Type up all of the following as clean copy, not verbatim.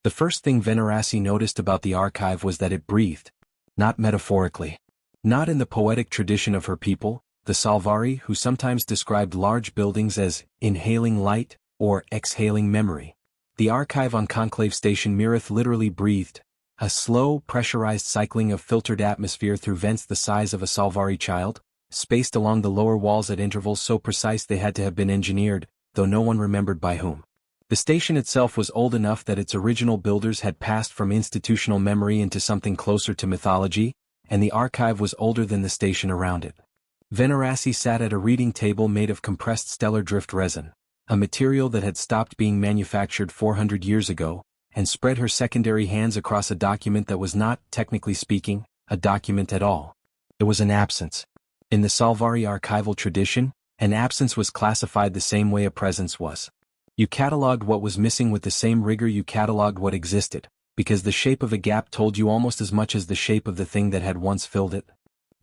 The first thing Venarasi noticed about the archive was that it breathed. Not metaphorically. Not in the poetic tradition of her people, the Salvari, who sometimes described large buildings as inhaling light or exhaling memory. The archive on Conclave Station Mirith literally breathed, a slow, pressurized cycling of filtered atmosphere through vents the size of a Salvari child, spaced along the lower walls at intervals so precise they had to have been engineered, though no one remembered by whom. The station itself was old enough that its original builders had passed from institutional memory into something closer to mythology, and the archive was older than the station around it. Venarasi sat at a reading table made of compressed stellar drift resin, a material that had stopped being manufactured 400 years ago, and spread her secondary hands across a document that was not, technically speaking, a document at all. It was an absence. In the Salvari archival tradition, an absence was classified the same way a presence was. You catalogued what was missing with the same rigor you catalogued what existed, because the shape of a gap told you almost as much as the shape of the thing that had once filled it.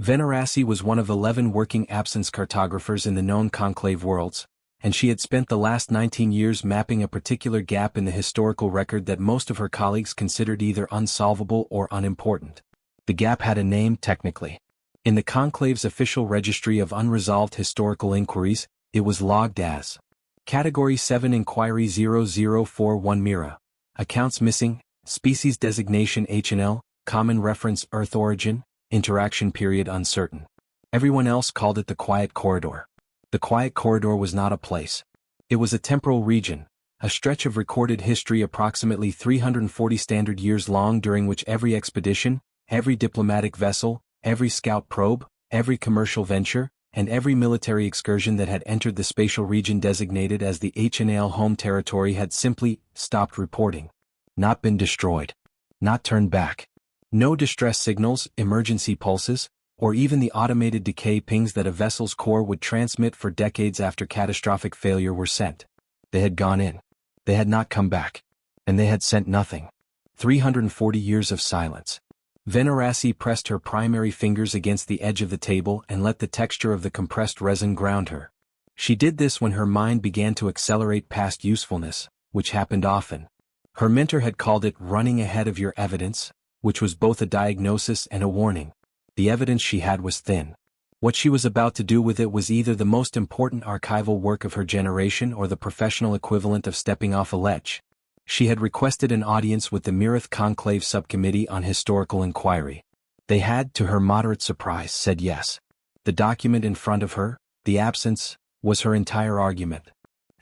Venarasi was one of 11 working absence cartographers in the known conclave worlds, and she had spent the last 19 years mapping a particular gap in the historical record that most of her colleagues considered either unsolvable or unimportant. The gap had a name technically. In the conclave's official registry of unresolved historical inquiries, it was logged as Category 7 Inquiry 0041 Mira. Accounts missing, species designation HNL, common reference Earth origin, interaction period uncertain. Everyone else called it the Quiet Corridor. The Quiet Corridor was not a place. It was a temporal region, a stretch of recorded history approximately 340 standard years long during which every expedition, every diplomatic vessel, every scout probe, every commercial venture, and every military excursion that had entered the spatial region designated as the HNL home territory had simply stopped reporting. Not been destroyed. Not turned back. No distress signals, emergency pulses, or even the automated decay pings that a vessel's core would transmit for decades after catastrophic failure were sent. They had gone in. They had not come back. And they had sent nothing. 340 years of silence. Venarasi pressed her primary fingers against the edge of the table and let the texture of the compressed resin ground her. She did this when her mind began to accelerate past usefulness, which happened often. Her mentor had called it running ahead of your evidence, which was both a diagnosis and a warning. The evidence she had was thin. What she was about to do with it was either the most important archival work of her generation or the professional equivalent of stepping off a ledge. She had requested an audience with the Mirith Conclave Subcommittee on Historical Inquiry. They had, to her moderate surprise, said yes. The document in front of her, the absence, was her entire argument.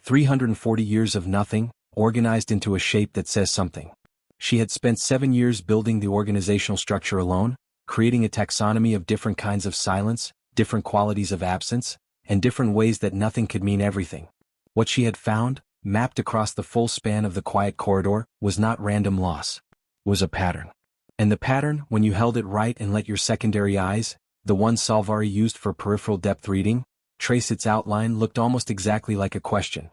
340 years of nothing, organized into a shape that says something. She had spent 7 years building the organizational structure alone, creating a taxonomy of different kinds of silence, different qualities of absence, and different ways that nothing could mean everything. What she had found, mapped across the full span of the Quiet Corridor, was not random loss. Was a pattern. And the pattern, when you held it right and let your secondary eyes, the one Salvari used for peripheral depth reading, trace its outline, looked almost exactly like a question.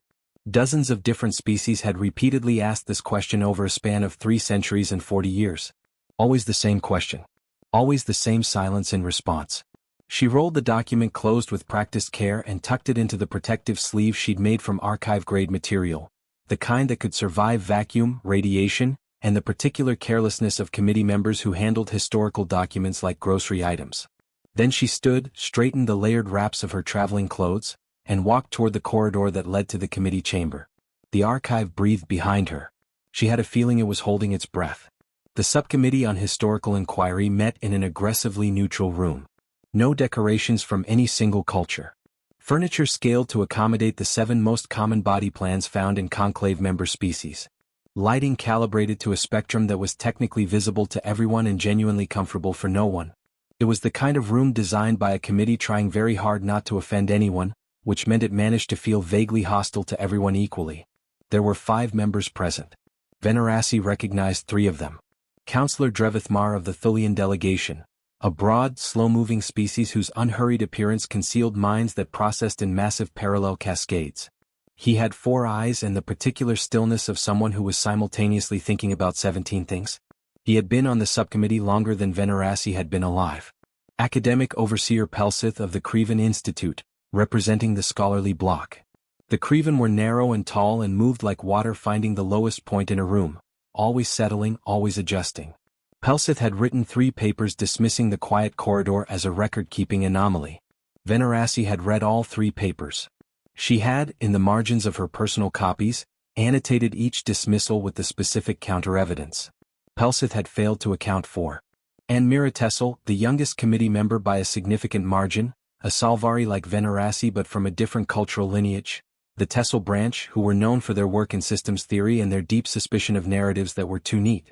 Dozens of different species had repeatedly asked this question over a span of 3 centuries and 40 years. Always the same question. Always the same silence in response. She rolled the document closed with practiced care and tucked it into the protective sleeve she'd made from archive-grade material, the kind that could survive vacuum, radiation, and the particular carelessness of committee members who handled historical documents like grocery items. Then she stood, straightened the layered wraps of her traveling clothes, and walked toward the corridor that led to the committee chamber. The archive breathed behind her. She had a feeling it was holding its breath. The Subcommittee on Historical Inquiry met in an aggressively neutral room. No decorations from any single culture. Furniture scaled to accommodate the 7 most common body plans found in conclave member species. Lighting calibrated to a spectrum that was technically visible to everyone and genuinely comfortable for no one. It was the kind of room designed by a committee trying very hard not to offend anyone, which meant it managed to feel vaguely hostile to everyone equally. There were 5 members present. Venarasi recognized 3 of them. Councillor Drevithmar of the Thulian delegation, a broad, slow-moving species whose unhurried appearance concealed minds that processed in massive parallel cascades. He had 4 eyes and the particular stillness of someone who was simultaneously thinking about 17 things. He had been on the subcommittee longer than Venarasi had been alive. Academic Overseer Pelsith of the Creven Institute, representing the scholarly bloc. The Creven were narrow and tall and moved like water finding the lowest point in a room, always settling, always adjusting. Pelsith had written 3 papers dismissing the quiet corridor as a record-keeping anomaly. Veneraci had read all 3 papers. She had, in the margins of her personal copies, annotated each dismissal with the specific counter-evidence. Pelsith had failed to account for. And Mira Tessel, the youngest committee member by a significant margin, a Salvari like Veneraci but from a different cultural lineage, the Tessel branch who were known for their work in systems theory and their deep suspicion of narratives that were too neat.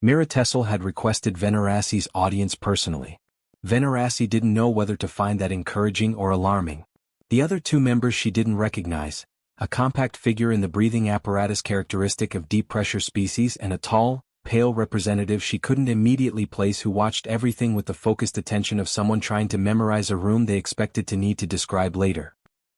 Mira Tessel had requested Veneraci's audience personally. Veneraci didn't know whether to find that encouraging or alarming. The other 2 members she didn't recognize, a compact figure in the breathing apparatus characteristic of deep-pressure species and a tall, pale representative she couldn't immediately place who watched everything with the focused attention of someone trying to memorize a room they expected to need to describe later.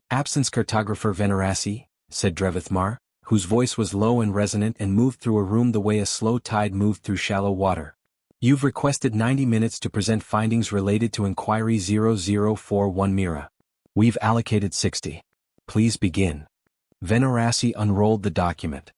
"Absence cartographer Veneraci," said Drevithmar, whose voice was low and resonant and moved through a room the way a slow tide moved through shallow water. "You've requested 90 minutes to present findings related to Inquiry 0041 Mira. We've allocated 60. Please begin." Veneraci unrolled the document.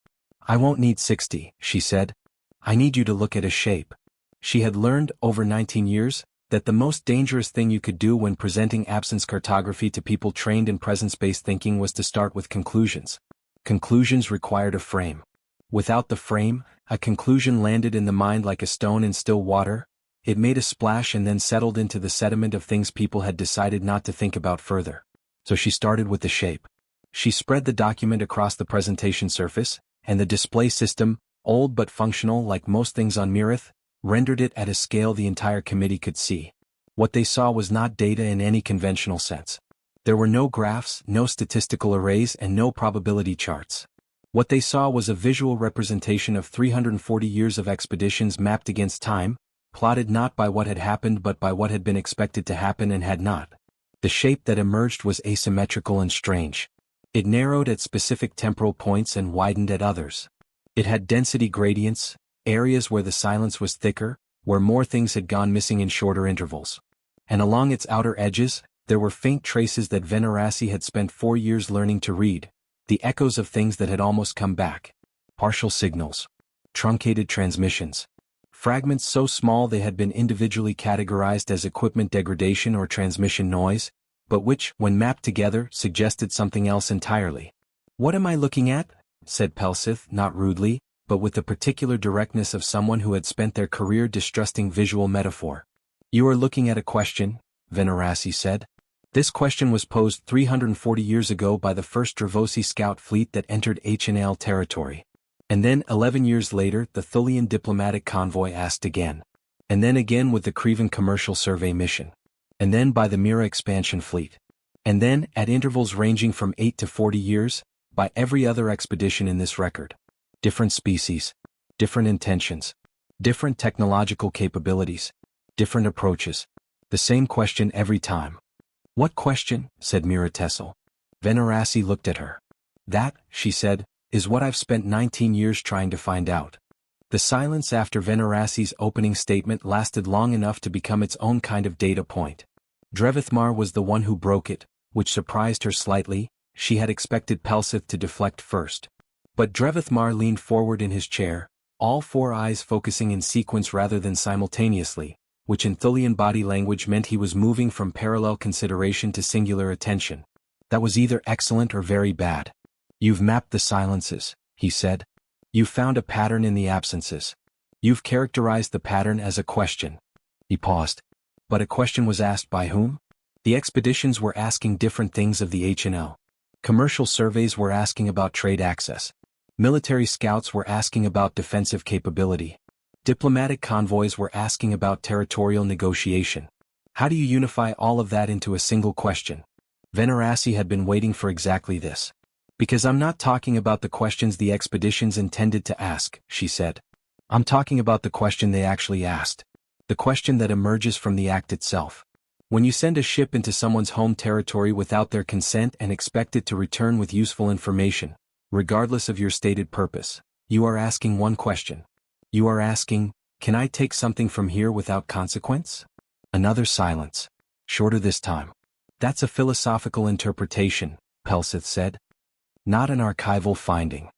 "I won't need 60, she said. "I need you to look at a shape." She had learned, over 19 years, that the most dangerous thing you could do when presenting absence cartography to people trained in presence-based thinking was to start with conclusions. Conclusions required a frame. Without the frame, a conclusion landed in the mind like a stone in still water. It made a splash and then settled into the sediment of things people had decided not to think about further. So she started with the shape. She spread the document across the presentation surface, and the display system, old but functional like most things on Mirith, rendered it at a scale the entire committee could see. What they saw was not data in any conventional sense. There were no graphs, no statistical arrays, and no probability charts. What they saw was a visual representation of 340 years of expeditions mapped against time, plotted not by what had happened but by what had been expected to happen and had not. The shape that emerged was asymmetrical and strange. It narrowed at specific temporal points and widened at others. It had density gradients, areas where the silence was thicker, where more things had gone missing in shorter intervals. And along its outer edges, there were faint traces that Veneraci had spent 4 years learning to read, the echoes of things that had almost come back. Partial signals. Truncated transmissions. Fragments so small they had been individually categorized as equipment degradation or transmission noise, but which, when mapped together, suggested something else entirely. "What am I looking at?" said Pelsith, not rudely, but with the particular directness of someone who had spent their career distrusting visual metaphor. "You are looking at a question," Veneraci said. "This question was posed 340 years ago by the first Dravosi scout fleet that entered HNL territory. And then 11 years later the Thulian diplomatic convoy asked again. And then again with the Crevan commercial survey mission. And then by the Mira expansion fleet. And then, at intervals ranging from 8 to 40 years, by every other expedition in this record. Different species, different intentions, different technological capabilities, different approaches. The same question every time." "What question?" said Mira Tessel. Veneraci looked at her. "That," she said, "is what I've spent 19 years trying to find out." The silence after Veneraci's opening statement lasted long enough to become its own kind of data point. Drevithmar was the one who broke it, which surprised her slightly. She had expected Pelsith to deflect first. But Drevithmar leaned forward in his chair, all 4 eyes focusing in sequence rather than simultaneously, which in Thulian body language meant he was moving from parallel consideration to singular attention. "That was either excellent or very bad. You've mapped the silences," he said. "You've found a pattern in the absences. You've characterized the pattern as a question." He paused. "But a question was asked by whom?" "The expeditions were asking different things of the HNL. Commercial surveys were asking about trade access. Military scouts were asking about defensive capability. Diplomatic convoys were asking about territorial negotiation. How do you unify all of that into a single question?" Veneraci had been waiting for exactly this. "Because I'm not talking about the questions the expeditions intended to ask," she said. "I'm talking about the question they actually asked. The question that emerges from the act itself. When you send a ship into someone's home territory without their consent and expect it to return with useful information, regardless of your stated purpose, you are asking one question. You are asking, can I take something from here without consequence? Another silence. Shorter this time. That's a philosophical interpretation, Pelsith said. Not an archival finding.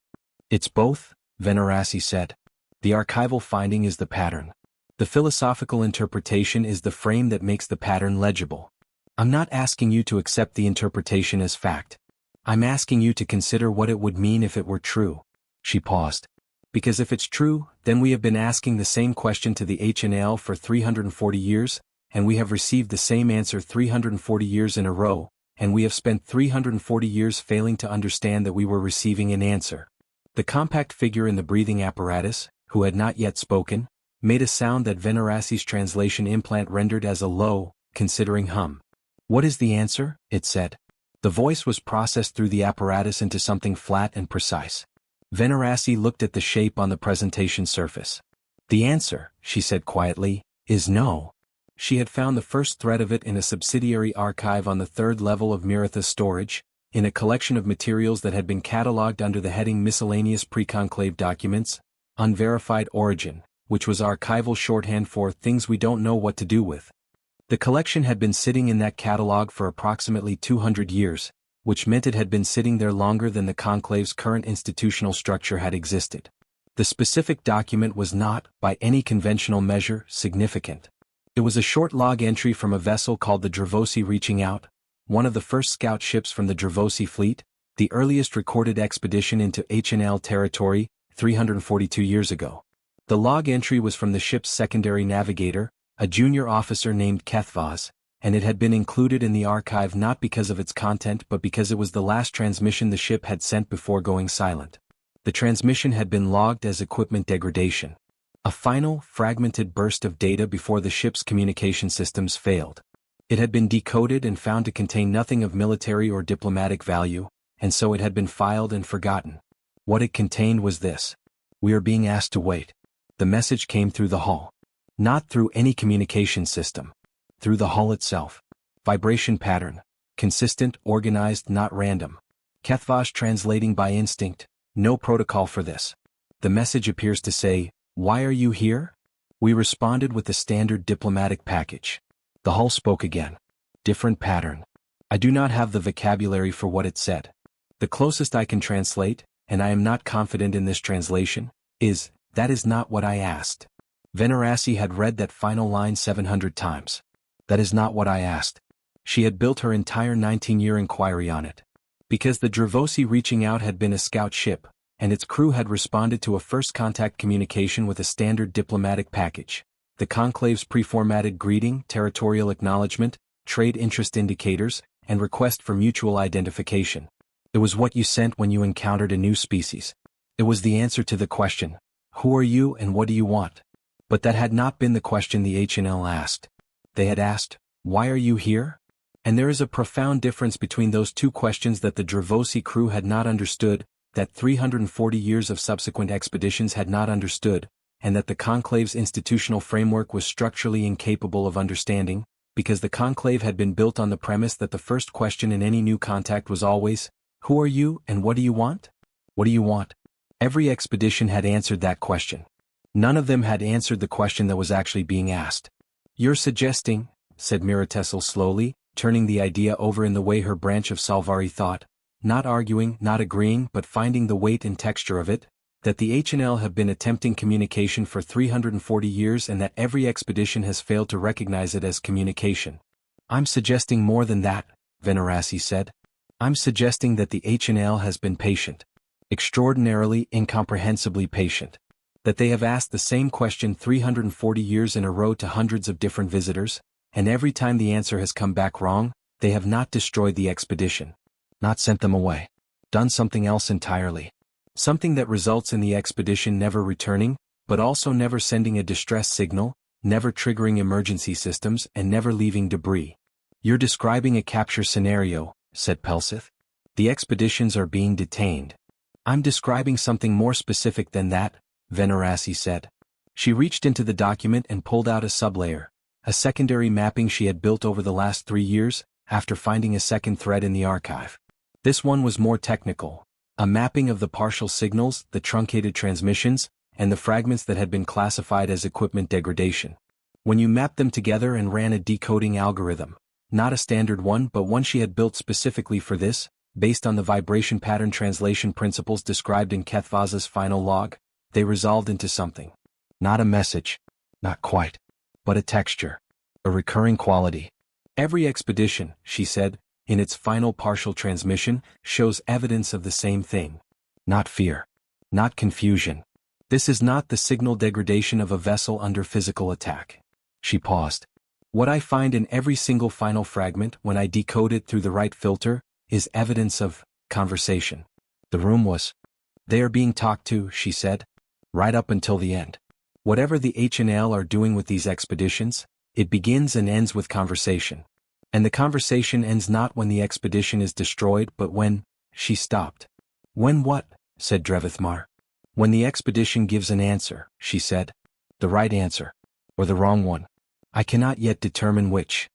It's both, Veneraci said. The archival finding is the pattern. The philosophical interpretation is the frame that makes the pattern legible. I'm not asking you to accept the interpretation as fact. I'm asking you to consider what it would mean if it were true. She paused. Because if it's true, then we have been asking the same question to the HNL for 340 years, and we have received the same answer 340 years in a row, and we have spent 340 years failing to understand that we were receiving an answer. The compact figure in the breathing apparatus, who had not yet spoken, made a sound that Venerassi's translation implant rendered as a low, considering hum. What is the answer? It said. The voice was processed through the apparatus into something flat and precise. Venerassi looked at the shape on the presentation surface. The answer, she said quietly, is no. She had found the first thread of it in a subsidiary archive on the third level of Miratha's storage, in a collection of materials that had been catalogued under the heading Miscellaneous Pre-Conclave Documents, Unverified Origin, which was archival shorthand for things we don't know what to do with. The collection had been sitting in that catalog for approximately 200 years, which meant it had been sitting there longer than the conclave's current institutional structure had existed. The specific document was not, by any conventional measure, significant. It was a short log entry from a vessel called the Dravosi Reaching Out, one of the first scout ships from the Dravosi fleet, the earliest recorded expedition into HNL territory, 342 years ago. The log entry was from the ship's secondary navigator, a junior officer named Kethvaz, and it had been included in the archive not because of its content but because it was the last transmission the ship had sent before going silent. The transmission had been logged as equipment degradation. A final, fragmented burst of data before the ship's communication systems failed. It had been decoded and found to contain nothing of military or diplomatic value, and so it had been filed and forgotten. What it contained was this: "We are being asked to wait." The message came through the hull. Not through any communication system. Through the hull itself. Vibration pattern. Consistent, organized, not random. Kethvaz translating by instinct. No protocol for this. The message appears to say, "Why are you here?" We responded with the standard diplomatic package. The hull spoke again. Different pattern. I do not have the vocabulary for what it said. The closest I can translate, and I am not confident in this translation, is, "That is not what I asked." Venerassi had read that final line 700 times. That is not what I asked. She had built her entire 19-year inquiry on it. Because the Dravosi Reaching Out had been a scout ship, and its crew had responded to a first contact communication with a standard diplomatic package. The conclave's pre-formatted greeting, territorial acknowledgement, trade interest indicators, and request for mutual identification. It was what you sent when you encountered a new species. It was the answer to the question, "Who are you and what do you want?" But that had not been the question the HNL asked. They had asked, "Why are you here?" And there is a profound difference between those two questions that the Dravosi crew had not understood, that 340 years of subsequent expeditions had not understood, and that the conclave's institutional framework was structurally incapable of understanding, because the conclave had been built on the premise that the first question in any new contact was always, "Who are you and what do you want?" What do you want? Every expedition had answered that question. None of them had answered the question that was actually being asked. "You're suggesting," said Miratessel slowly, turning the idea over in the way her branch of Salvari thought, not arguing, not agreeing but finding the weight and texture of it, that the HNL have been attempting communication for 340 years and that every expedition has failed to recognize it as communication. "I'm suggesting more than that," Venerassi said. "I'm suggesting that the HNL has been patient. Extraordinarily, incomprehensibly patient. That they have asked the same question 340 years in a row to hundreds of different visitors, and every time the answer has come back wrong, they have not destroyed the expedition. Not sent them away. Done something else entirely. Something that results in the expedition never returning, but also never sending a distress signal, never triggering emergency systems, and never leaving debris." "You're describing a capture scenario," said Pelsith. "The expeditions are being detained." "I'm describing something more specific than that," Venerassi said. She reached into the document and pulled out a sublayer, a secondary mapping she had built over the last 3 years, after finding a second thread in the archive. This one was more technical, a mapping of the partial signals, the truncated transmissions, and the fragments that had been classified as equipment degradation. When you mapped them together and ran a decoding algorithm, not a standard one but one she had built specifically for this, based on the vibration pattern translation principles described in Kethvaz's final log, they resolved into something. Not a message. Not quite. But a texture. A recurring quality. Every expedition, she said, in its final partial transmission, shows evidence of the same thing. Not fear. Not confusion. This is not the signal degradation of a vessel under physical attack. She paused. What I find in every single final fragment when I decode it through the right filter is evidence of conversation. The room was. They are being talked to, she said. Right up until the end. Whatever the H&L are doing with these expeditions, it begins and ends with conversation. And the conversation ends not when the expedition is destroyed but when, she stopped. When what? Said Drevithmar. When the expedition gives an answer, she said. The right answer. Or the wrong one. I cannot yet determine which.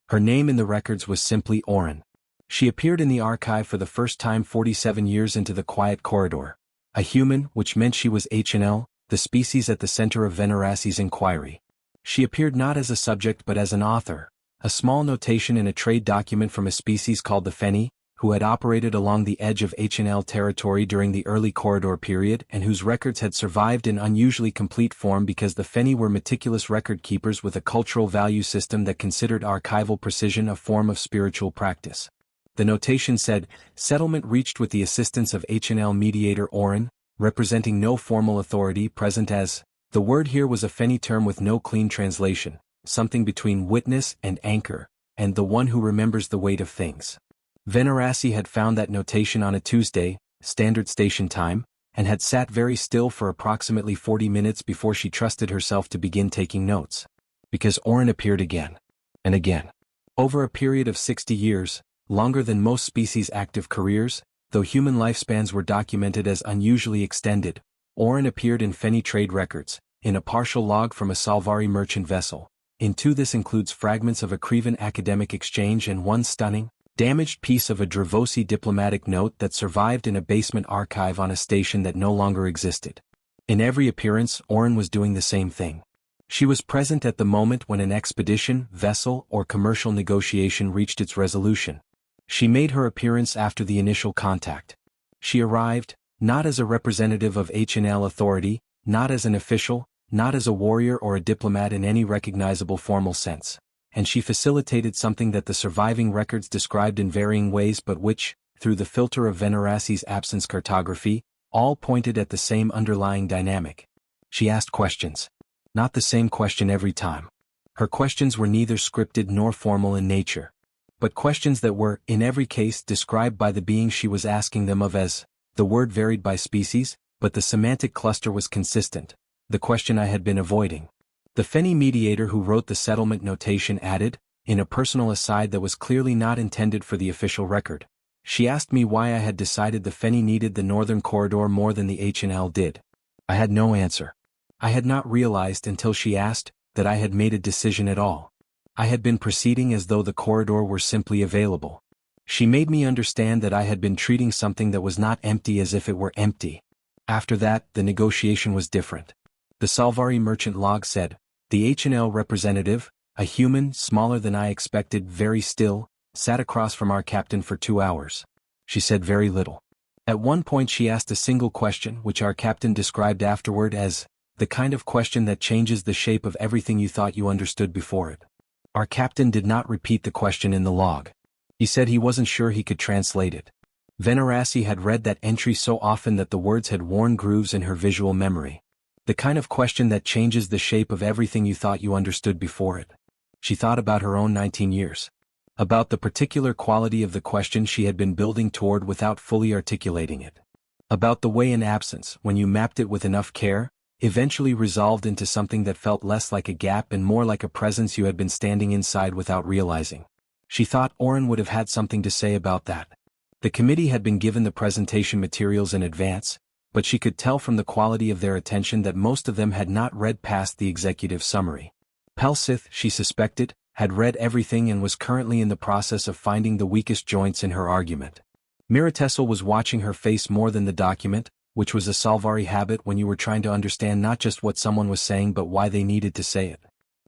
Her name in the records was simply Oren. She appeared in the archive for the first time 47 years into the quiet corridor. A human, which meant she was H&L, the species at the center of Venerassi's inquiry. She appeared not as a subject but as an author, a small notation in a trade document from a species called the Feni, who had operated along the edge of H&L territory during the early corridor period and whose records had survived in unusually complete form because the Feni were meticulous record keepers with a cultural value system that considered archival precision a form of spiritual practice. The notation said, settlement reached with the assistance of H&L mediator Oren, representing no formal authority present as, the word here was a Feni term with no clean translation, something between witness and anchor, and the one who remembers the weight of things. Venerassi had found that notation on a Tuesday, standard station time, and had sat very still for approximately 40 minutes before she trusted herself to begin taking notes. Because Oren appeared again. And again. Over a period of 60 years, longer than most species' active careers, though human lifespans were documented as unusually extended, Oren appeared in Feni trade records, in a partial log from a Salvari merchant vessel. In two this includes fragments of a Crevan academic exchange and one stunning, damaged piece of a Dravosi diplomatic note that survived in a basement archive on a station that no longer existed. In every appearance, Oren was doing the same thing. She was present at the moment when an expedition, vessel, or commercial negotiation reached its resolution. She made her appearance after the initial contact. She arrived, not as a representative of H&L authority, not as an official, not as a warrior or a diplomat in any recognizable formal sense. And she facilitated something that the surviving records described in varying ways but which, through the filter of Venerassi's absence cartography, all pointed at the same underlying dynamic. She asked questions. Not the same question every time. Her questions were neither scripted nor formal in nature. But questions that were, in every case, described by the being she was asking them of as, the word varied by species, but the semantic cluster was consistent, the question I had been avoiding. The Feni mediator who wrote the settlement notation added, in a personal aside that was clearly not intended for the official record. She asked me why I had decided the Feni needed the northern corridor more than the H&L did. I had no answer. I had not realized until she asked, that I had made a decision at all. I had been proceeding as though the corridor were simply available. She made me understand that I had been treating something that was not empty as if it were empty. After that, the negotiation was different. The Salvari merchant log said, the H&L representative, a human smaller than I expected, very still, sat across from our captain for 2 hours. She said very little. At one point she asked a single question which our captain described afterward as, the kind of question that changes the shape of everything you thought you understood before it. Our captain did not repeat the question in the log. He said he wasn't sure he could translate it. Venerassi had read that entry so often that the words had worn grooves in her visual memory. The kind of question that changes the shape of everything you thought you understood before it. She thought about her own 19 years. About the particular quality of the question she had been building toward without fully articulating it. About the way an absence, when you mapped it with enough care, eventually resolved into something that felt less like a gap and more like a presence you had been standing inside without realizing. She thought Oren would have had something to say about that. The committee had been given the presentation materials in advance, but she could tell from the quality of their attention that most of them had not read past the executive summary. Pelsith, she suspected, had read everything and was currently in the process of finding the weakest joints in her argument. Miratessel was watching her face more than the document, which was a Salvari habit when you were trying to understand not just what someone was saying but why they needed to say it.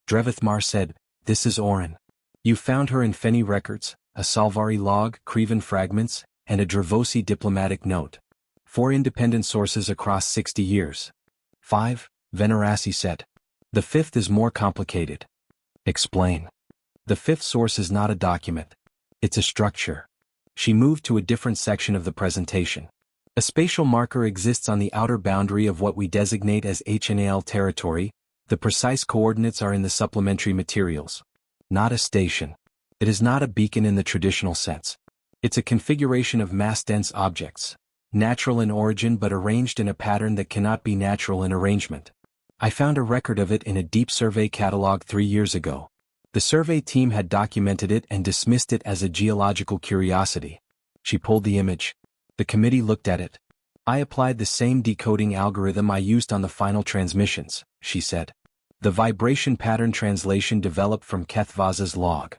Drevithmar said, this is Oren. You found her in Feni records, a Salvari log, Crevan fragments, and a Dravosi diplomatic note. 4 independent sources across 60 years. 5, Venerassi said. The fifth is more complicated. Explain. The fifth source is not a document. It's a structure. She moved to a different section of the presentation. A spatial marker exists on the outer boundary of what we designate as HNAL territory. The precise coordinates are in the supplementary materials. Not a station. It is not a beacon in the traditional sense. It's a configuration of mass-dense objects, natural in origin but arranged in a pattern that cannot be natural in arrangement. I found a record of it in a deep survey catalog 3 years ago. The survey team had documented it and dismissed it as a geological curiosity. She pulled the image. The committee looked at it. I applied the same decoding algorithm I used on the final transmissions, she said. The vibration pattern translation developed from HFY's log.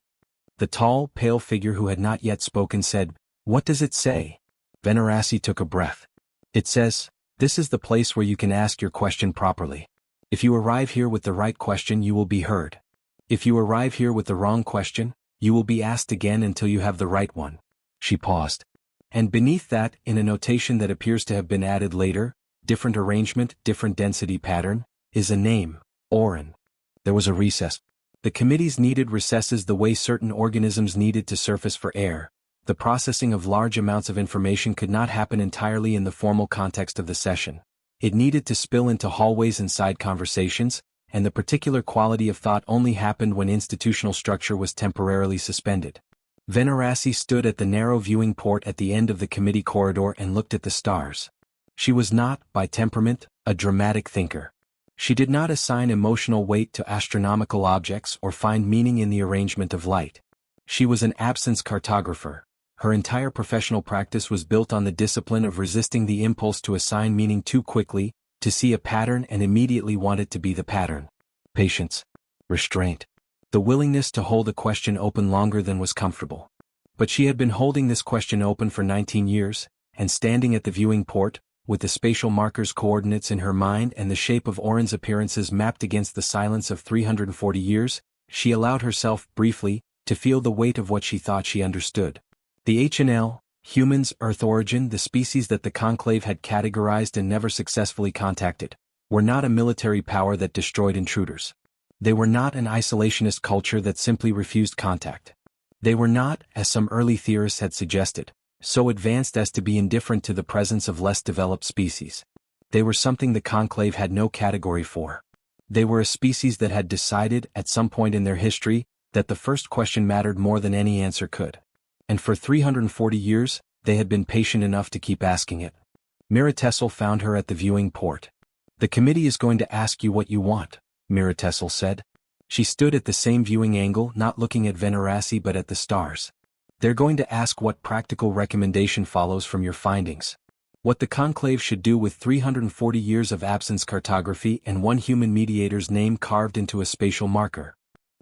The tall, pale figure who had not yet spoken said, "What does it say?" Venerassi took a breath. "It says, this is the place where you can ask your question properly. If you arrive here with the right question, you will be heard. If you arrive here with the wrong question, you will be asked again until you have the right one." She paused. And beneath that, in a notation that appears to have been added later, different arrangement, different density pattern, is a name, Orin. There was a recess. The committees needed recesses the way certain organisms needed to surface for air. The processing of large amounts of information could not happen entirely in the formal context of the session. It needed to spill into hallways and side conversations, and the particular quality of thought only happened when institutional structure was temporarily suspended. Venerassi stood at the narrow viewing port at the end of the committee corridor and looked at the stars. She was not, by temperament, a dramatic thinker. She did not assign emotional weight to astronomical objects or find meaning in the arrangement of light. She was an absence cartographer. Her entire professional practice was built on the discipline of resisting the impulse to assign meaning too quickly, to see a pattern and immediately want it to be the pattern. Patience. Restraint. The willingness to hold a question open longer than was comfortable. But she had been holding this question open for 19 years, and standing at the viewing port, with the spatial marker's coordinates in her mind and the shape of Orin's appearances mapped against the silence of 340 years, she allowed herself, briefly, to feel the weight of what she thought she understood. The HNL, humans, Earth origin, the species that the conclave had categorized and never successfully contacted, were not a military power that destroyed intruders. They were not an isolationist culture that simply refused contact. They were not, as some early theorists had suggested, so advanced as to be indifferent to the presence of less developed species. They were something the conclave had no category for. They were a species that had decided, at some point in their history, that the first question mattered more than any answer could. And for 340 years, they had been patient enough to keep asking it. Miratessel found her at the viewing port. "The committee is going to ask you what you want," Miratessel said. She stood at the same viewing angle, not looking at Venerassi but at the stars. "They're going to ask what practical recommendation follows from your findings. What the conclave should do with 340 years of absence cartography and one human mediator's name carved into a spatial marker."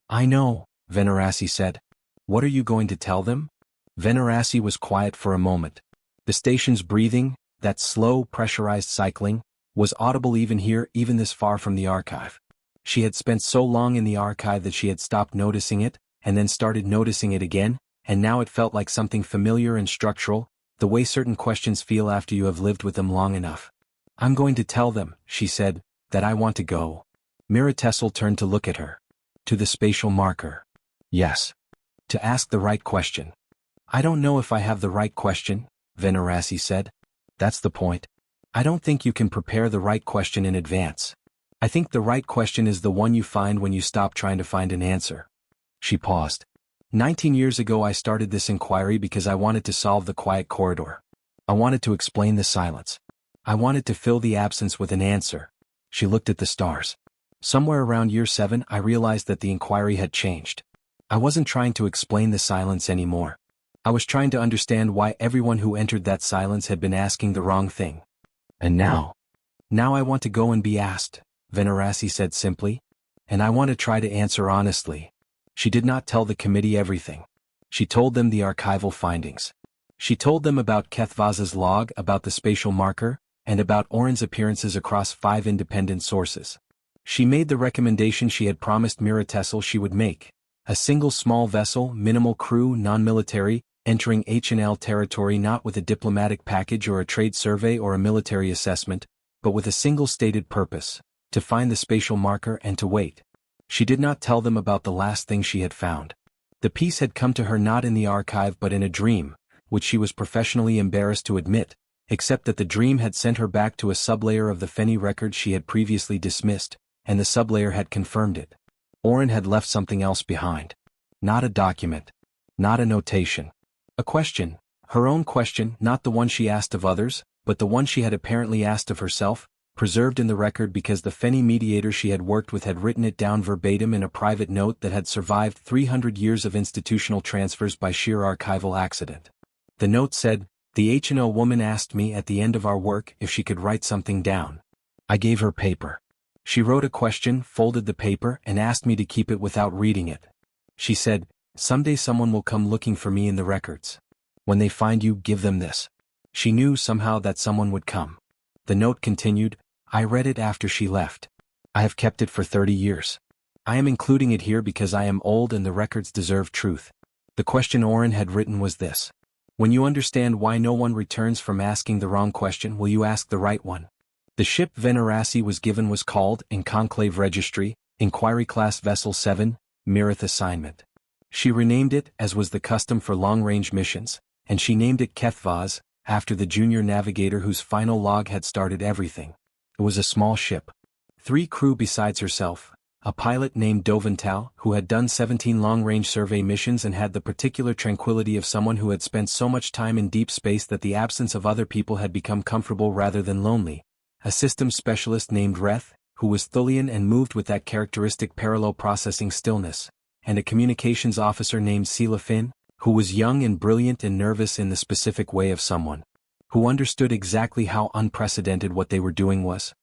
"I know," Venerassi said. "What are you going to tell them?" Venerassi was quiet for a moment. The station's breathing, that slow, pressurized cycling, was audible even here, even this far from the archive. She had spent so long in the archive that she had stopped noticing it, and then started noticing it again, and now it felt like something familiar and structural, the way certain questions feel after you have lived with them long enough. "I'm going to tell them," she said, "that I want to go." Miratessel turned to look at her. "To the spatial marker." "Yes. To ask the right question." "I don't know if I have the right question," Venerassi said. "That's the point. I don't think you can prepare the right question in advance. I think the right question is the one you find when you stop trying to find an answer." She paused. 19 years ago I started this inquiry because I wanted to solve the quiet corridor. I wanted to explain the silence. I wanted to fill the absence with an answer." She looked at the stars. "Somewhere around year 7 I realized that the inquiry had changed. I wasn't trying to explain the silence anymore. I was trying to understand why everyone who entered that silence had been asking the wrong thing. And now I want to go and be asked," Venerassi said simply. "And I want to try to answer honestly." She did not tell the committee everything. She told them the archival findings. She told them about HFY's log, about the spatial marker, and about Orin's appearances across 5 independent sources. She made the recommendation she had promised Miratessel she would make. A single small vessel, minimal crew, non-military, entering HNL territory not with a diplomatic package or a trade survey or a military assessment, but with a single stated purpose: to find the spatial marker and to wait. She did not tell them about the last thing she had found. The piece had come to her not in the archive but in a dream, which she was professionally embarrassed to admit, except that the dream had sent her back to a sublayer of the Feni record she had previously dismissed, and the sublayer had confirmed it. Oren had left something else behind. Not a document. Not a notation. A question. Her own question, not the one she asked of others, but the one she had apparently asked of herself, preserved in the record because the Feni mediator she had worked with had written it down verbatim in a private note that had survived 300 years of institutional transfers by sheer archival accident. The note said, "The HNO woman asked me at the end of our work if she could write something down. I gave her paper. She wrote a question, folded the paper, and asked me to keep it without reading it. She said, 'Someday someone will come looking for me in the records. When they find you, give them this.' She knew somehow that someone would come." The note continued, "I read it after she left. I have kept it for 30 years. I am including it here because I am old and the records deserve truth." The question Oren had written was this: "When you understand why no one returns from asking the wrong question, will you ask the right one?" The ship Venerasi was given was called, in Conclave Registry, Inquiry Class Vessel 7, Mirith Assignment. She renamed it, as was the custom for long-range missions, and she named it Kethvaz, after the junior navigator whose final log had started everything. It was a small ship. 3 crew besides herself, a pilot named Dovental, who had done 17 long-range survey missions and had the particular tranquility of someone who had spent so much time in deep space that the absence of other people had become comfortable rather than lonely, a systems specialist named Reth, who was Thulian and moved with that characteristic parallel processing stillness, and a communications officer named Sela Finn, who was young and brilliant and nervous in the specific way of someone who understood exactly how unprecedented what they were doing was.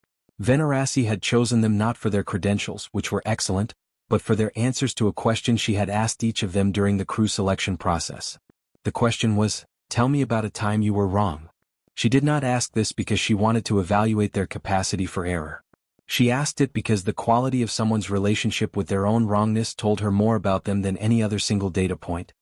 Venerasi had chosen them not for their credentials, which were excellent, but for their answers to a question she had asked each of them during the crew selection process. The question was, "Tell me about a time you were wrong." She did not ask this because she wanted to evaluate their capacity for error. She asked it because the quality of someone's relationship with their own wrongness told her more about them than any other single data point.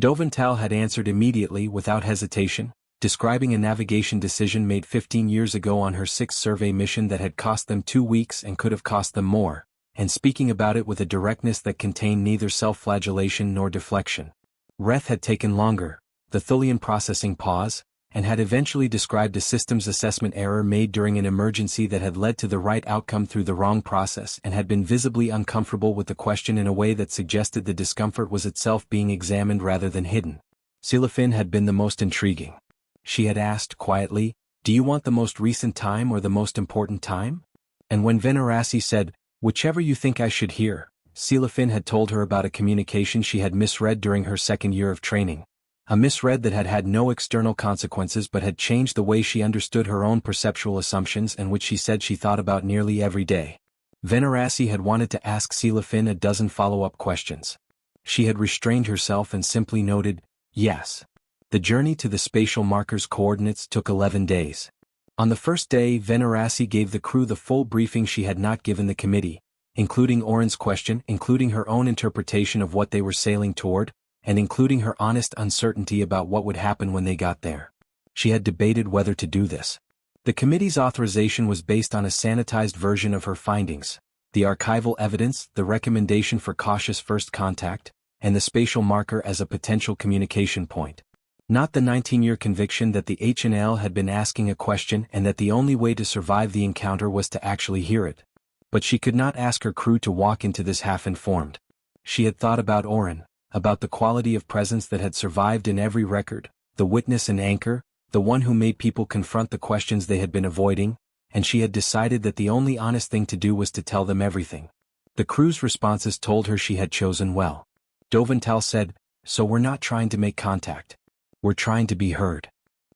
Dovental had answered immediately, without hesitation, describing a navigation decision made 15 years ago on her 6th survey mission that had cost them 2 weeks and could have cost them more, and speaking about it with a directness that contained neither self-flagellation nor deflection. Reth had taken longer, the Thulian processing pause, and had eventually described a systems assessment error made during an emergency that had led to the right outcome through the wrong process and had been visibly uncomfortable with the question in a way that suggested the discomfort was itself being examined rather than hidden. Silafin had been the most intriguing. She had asked quietly, "Do you want the most recent time or the most important time?" And when Venerasi said, "Whichever you think I should hear," Silafin had told her about a communication she had misread during her 2nd year of training. A misread that had had no external consequences but had changed the way she understood her own perceptual assumptions and which she said she thought about nearly every day. Venerasi had wanted to ask Silafin a dozen follow-up questions. She had restrained herself and simply noted, "Yes." The journey to the spatial marker's coordinates took 11 days. On the first day, Venerasi gave the crew the full briefing she had not given the committee, including Oren's question, including her own interpretation of what they were sailing toward, and including her honest uncertainty about what would happen when they got there. She had debated whether to do this. The committee's authorization was based on a sanitized version of her findings, the archival evidence, the recommendation for cautious first contact, and the spatial marker as a potential communication point. Not the 19-year conviction that the H&L had been asking a question and that the only way to survive the encounter was to actually hear it. But she could not ask her crew to walk into this half-informed. She had thought about Oren, about the quality of presence that had survived in every record, the witness and anchor, the one who made people confront the questions they had been avoiding, and she had decided that the only honest thing to do was to tell them everything. The crew's responses told her she had chosen well. Dovental said, "So we're not trying to make contact. We're trying to be heard."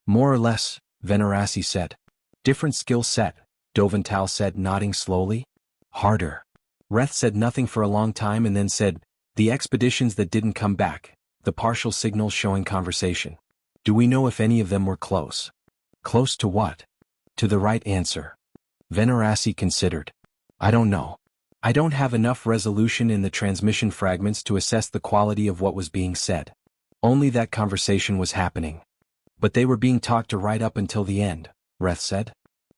"More or less," Venerasi said. "Different skill set," Dovental said, nodding slowly. "Harder." Reth said nothing for a long time and then said, "The expeditions that didn't come back, the partial signals showing conversation. Do we know if any of them were close?" "Close to what?" "To the right answer." Venerasi considered. "I don't know. I don't have enough resolution in the transmission fragments to assess the quality of what was being said. Only that conversation was happening. But they were being talked to right up until the end," Reth said.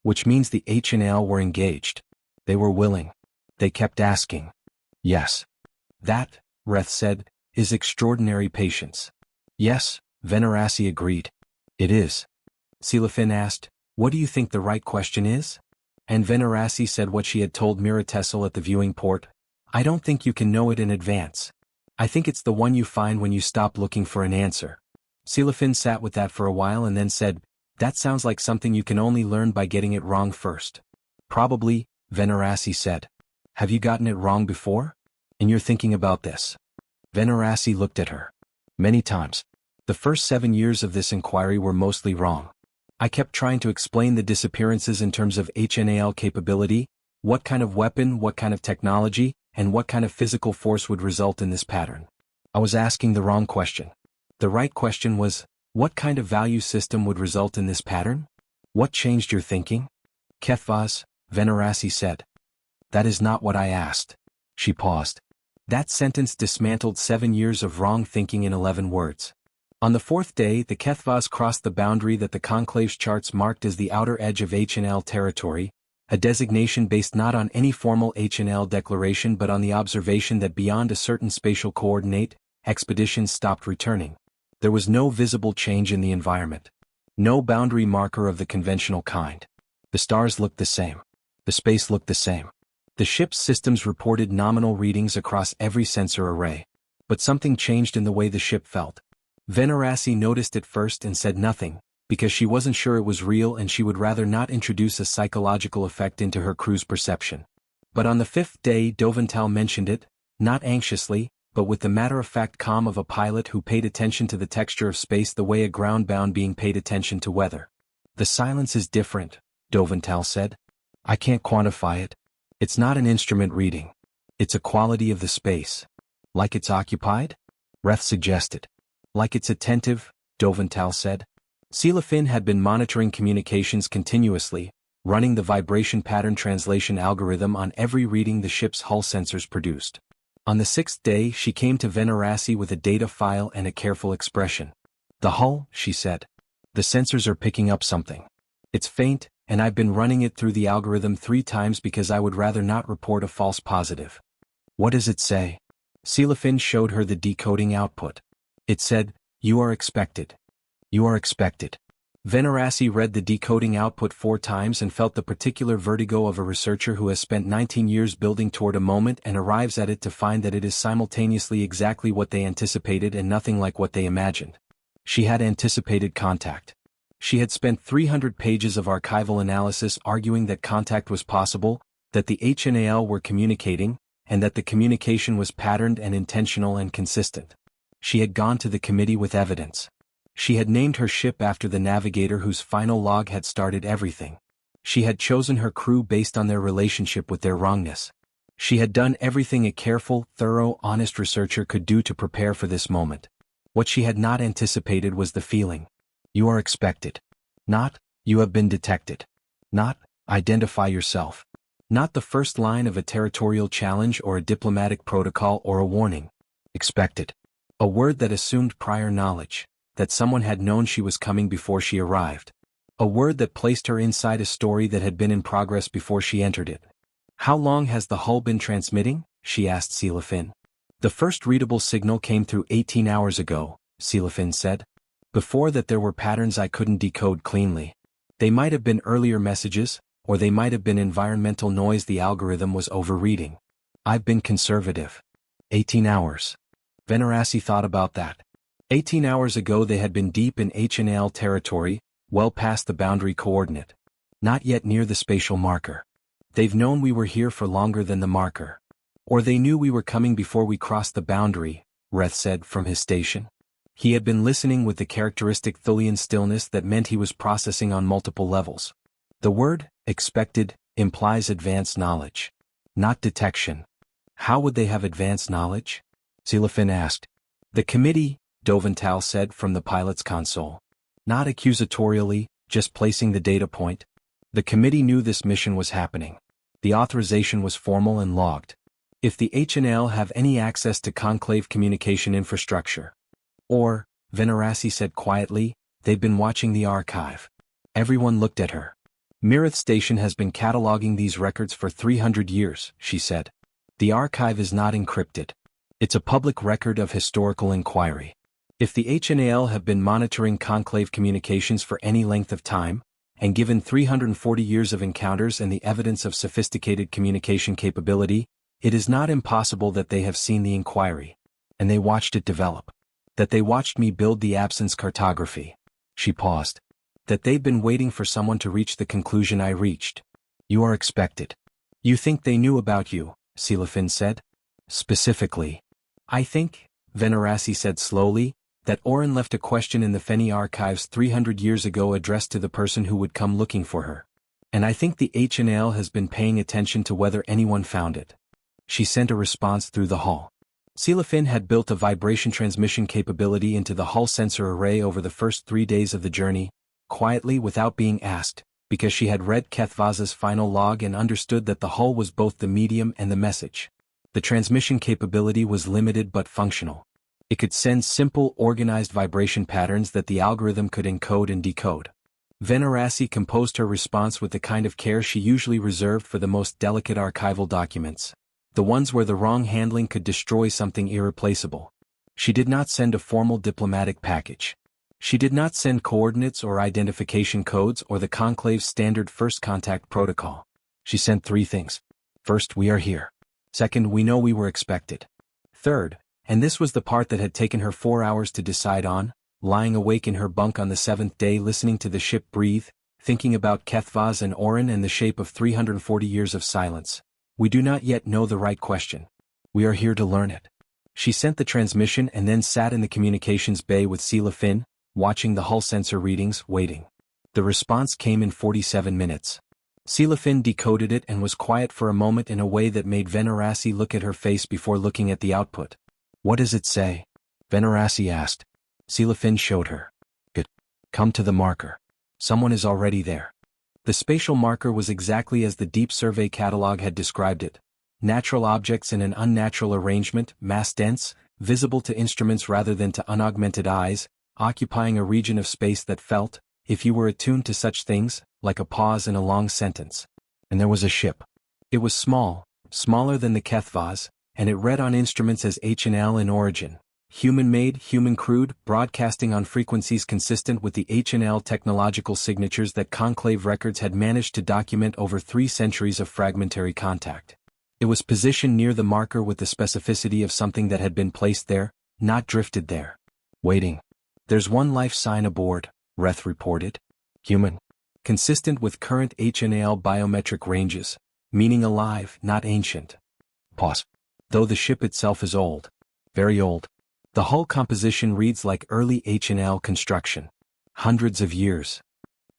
Which means the HNL were engaged. They were willing. They kept asking. Yes. That, Reth said, is extraordinary patience. Yes, Venarasi agreed. It is. Silafin asked, what do you think the right question is? And Venarasi said what she had told Miratessel at the viewing port. I don't think you can know it in advance. I think it's the one you find when you stop looking for an answer. Silafin sat with that for a while and then said, that sounds like something you can only learn by getting it wrong first. Probably, Venarasi said. Have you gotten it wrong before? And you're thinking about this? Venarasi looked at her. Many times. The first 7 years of this inquiry were mostly wrong. I kept trying to explain the disappearances in terms of HNAL capability, what kind of weapon, what kind of technology, and what kind of physical force would result in this pattern. I was asking the wrong question. The right question was, what kind of value system would result in this pattern? What changed your thinking? Kethvaz, Venarasi said. That is not what I asked. She paused. That sentence dismantled 7 years of wrong thinking in 11 words. On the 4th day, the Kethvaz crossed the boundary that the conclave's charts marked as the outer edge of HNL territory, a designation based not on any formal HNL declaration but on the observation that beyond a certain spatial coordinate, expeditions stopped returning. There was no visible change in the environment. No boundary marker of the conventional kind. The stars looked the same. The space looked the same. The ship's systems reported nominal readings across every sensor array. But something changed in the way the ship felt. Venarasi noticed it first and said nothing, because she wasn't sure it was real and she would rather not introduce a psychological effect into her crew's perception. But on the 5th day Dovental mentioned it, not anxiously, but with the matter-of-fact calm of a pilot who paid attention to the texture of space the way a ground-bound being paid attention to weather. The silence is different, Dovental said. I can't quantify it. It's not an instrument reading. It's a quality of the space. Like it's occupied? Reth suggested. Like it's attentive, Dovental said. Silafin had been monitoring communications continuously, running the vibration pattern translation algorithm on every reading the ship's hull sensors produced. On the 6th day she came to Venarasi with a data file and a careful expression. The hull, she said. The sensors are picking up something. It's faint, and I've been running it through the algorithm 3 times because I would rather not report a false positive. What does it say? Silafin showed her the decoding output. It said, you are expected. You are expected. Venarasi read the decoding output 4 times and felt the particular vertigo of a researcher who has spent 19 years building toward a moment and arrives at it to find that it is simultaneously exactly what they anticipated and nothing like what they imagined. She had anticipated contact. She had spent 300 pages of archival analysis arguing that contact was possible, that the HNAL were communicating, and that the communication was patterned and intentional and consistent. She had gone to the committee with evidence. She had named her ship after the navigator whose final log had started everything. She had chosen her crew based on their relationship with their wrongness. She had done everything a careful, thorough, honest researcher could do to prepare for this moment. What she had not anticipated was the feeling. You are expected. Not, you have been detected. Not, identify yourself. Not the first line of a territorial challenge or a diplomatic protocol or a warning. Expected. A word that assumed prior knowledge, that someone had known she was coming before she arrived. A word that placed her inside a story that had been in progress before she entered it. How long has the hull been transmitting? She asked Silafin. The first readable signal came through 18 hours ago, Silafin said. Before that there were patterns I couldn't decode cleanly. They might have been earlier messages, or they might have been environmental noise the algorithm was overreading. I've been conservative. 18 hours. Venarasi thought about that. 18 hours ago they had been deep in HNL territory, well past the boundary coordinate. Not yet near the spatial marker. They've known we were here for longer than the marker. Or they knew we were coming before we crossed the boundary, Reth said from his station. He had been listening with the characteristic Thulian stillness that meant he was processing on multiple levels. The word, expected, implies advanced knowledge. Not detection. How would they have advanced knowledge? Silafin asked. The committee, Dovental said from the pilot's console. Not accusatorially, just placing the data point. The committee knew this mission was happening. The authorization was formal and logged. If the HNL have any access to conclave communication infrastructure. Or, Venarasi said quietly, they've been watching the archive. Everyone looked at her. Mirith Station has been cataloging these records for 300 years, she said. The archive is not encrypted. It's a public record of historical inquiry. If the HNAL have been monitoring conclave communications for any length of time, and given 340 years of encounters and the evidence of sophisticated communication capability, it is not impossible that they have seen the inquiry. And they watched it develop. That they watched me build the absence cartography. She paused. That they've been waiting for someone to reach the conclusion I reached. You are expected. You think they knew about you, Silafin said. Specifically. I think, Venerassi said slowly, that Oren left a question in the Feni archives 300 years ago addressed to the person who would come looking for her. And I think the HNL has been paying attention to whether anyone found it. She sent a response through the hull. Silafin had built a vibration transmission capability into the hull sensor array over the first 3 days of the journey, quietly without being asked, because she had read Kethvaza's final log and understood that the hull was both the medium and the message. The transmission capability was limited but functional. It could send simple, organized vibration patterns that the algorithm could encode and decode. Venerassi composed her response with the kind of care she usually reserved for the most delicate archival documents, the ones where the wrong handling could destroy something irreplaceable. She did not send a formal diplomatic package. She did not send coordinates or identification codes or the conclave's standard first contact protocol. She sent 3 things. First, we are here. Second, we know we were expected. Third, and this was the part that had taken her 4 hours to decide on, lying awake in her bunk on the 7th day listening to the ship breathe, thinking about Kethvaz and Oren and the shape of 340 years of silence. We do not yet know the right question. We are here to learn it. She sent the transmission and then sat in the communications bay with Silafin, watching the hull sensor readings, waiting. The response came in 47 minutes. Silafin decoded it and was quiet for a moment in a way that made Venerassi look at her face before looking at the output. What does it say? Venerassi asked. Silafin showed her. Good. Come to the marker. Someone is already there. The spatial marker was exactly as the Deep Survey catalog had described it. Natural objects in an unnatural arrangement, mass-dense, visible to instruments rather than to unaugmented eyes, occupying a region of space that felt, if you were attuned to such things, like a pause in a long sentence. And there was a ship. It was small, smaller than the Kethvaz, and it read on instruments as HNL in origin. Human-made, human-crewed, broadcasting on frequencies consistent with the HNL technological signatures that conclave records had managed to document over 3 centuries of fragmentary contact. It was positioned near the marker with the specificity of something that had been placed there, not drifted there. Waiting. There's one life sign aboard, Reth reported. Human. Consistent with current HNL biometric ranges, meaning alive, not ancient. Pause. Though the ship itself is old. Very old. The hull composition reads like early HNL construction. Hundreds of years.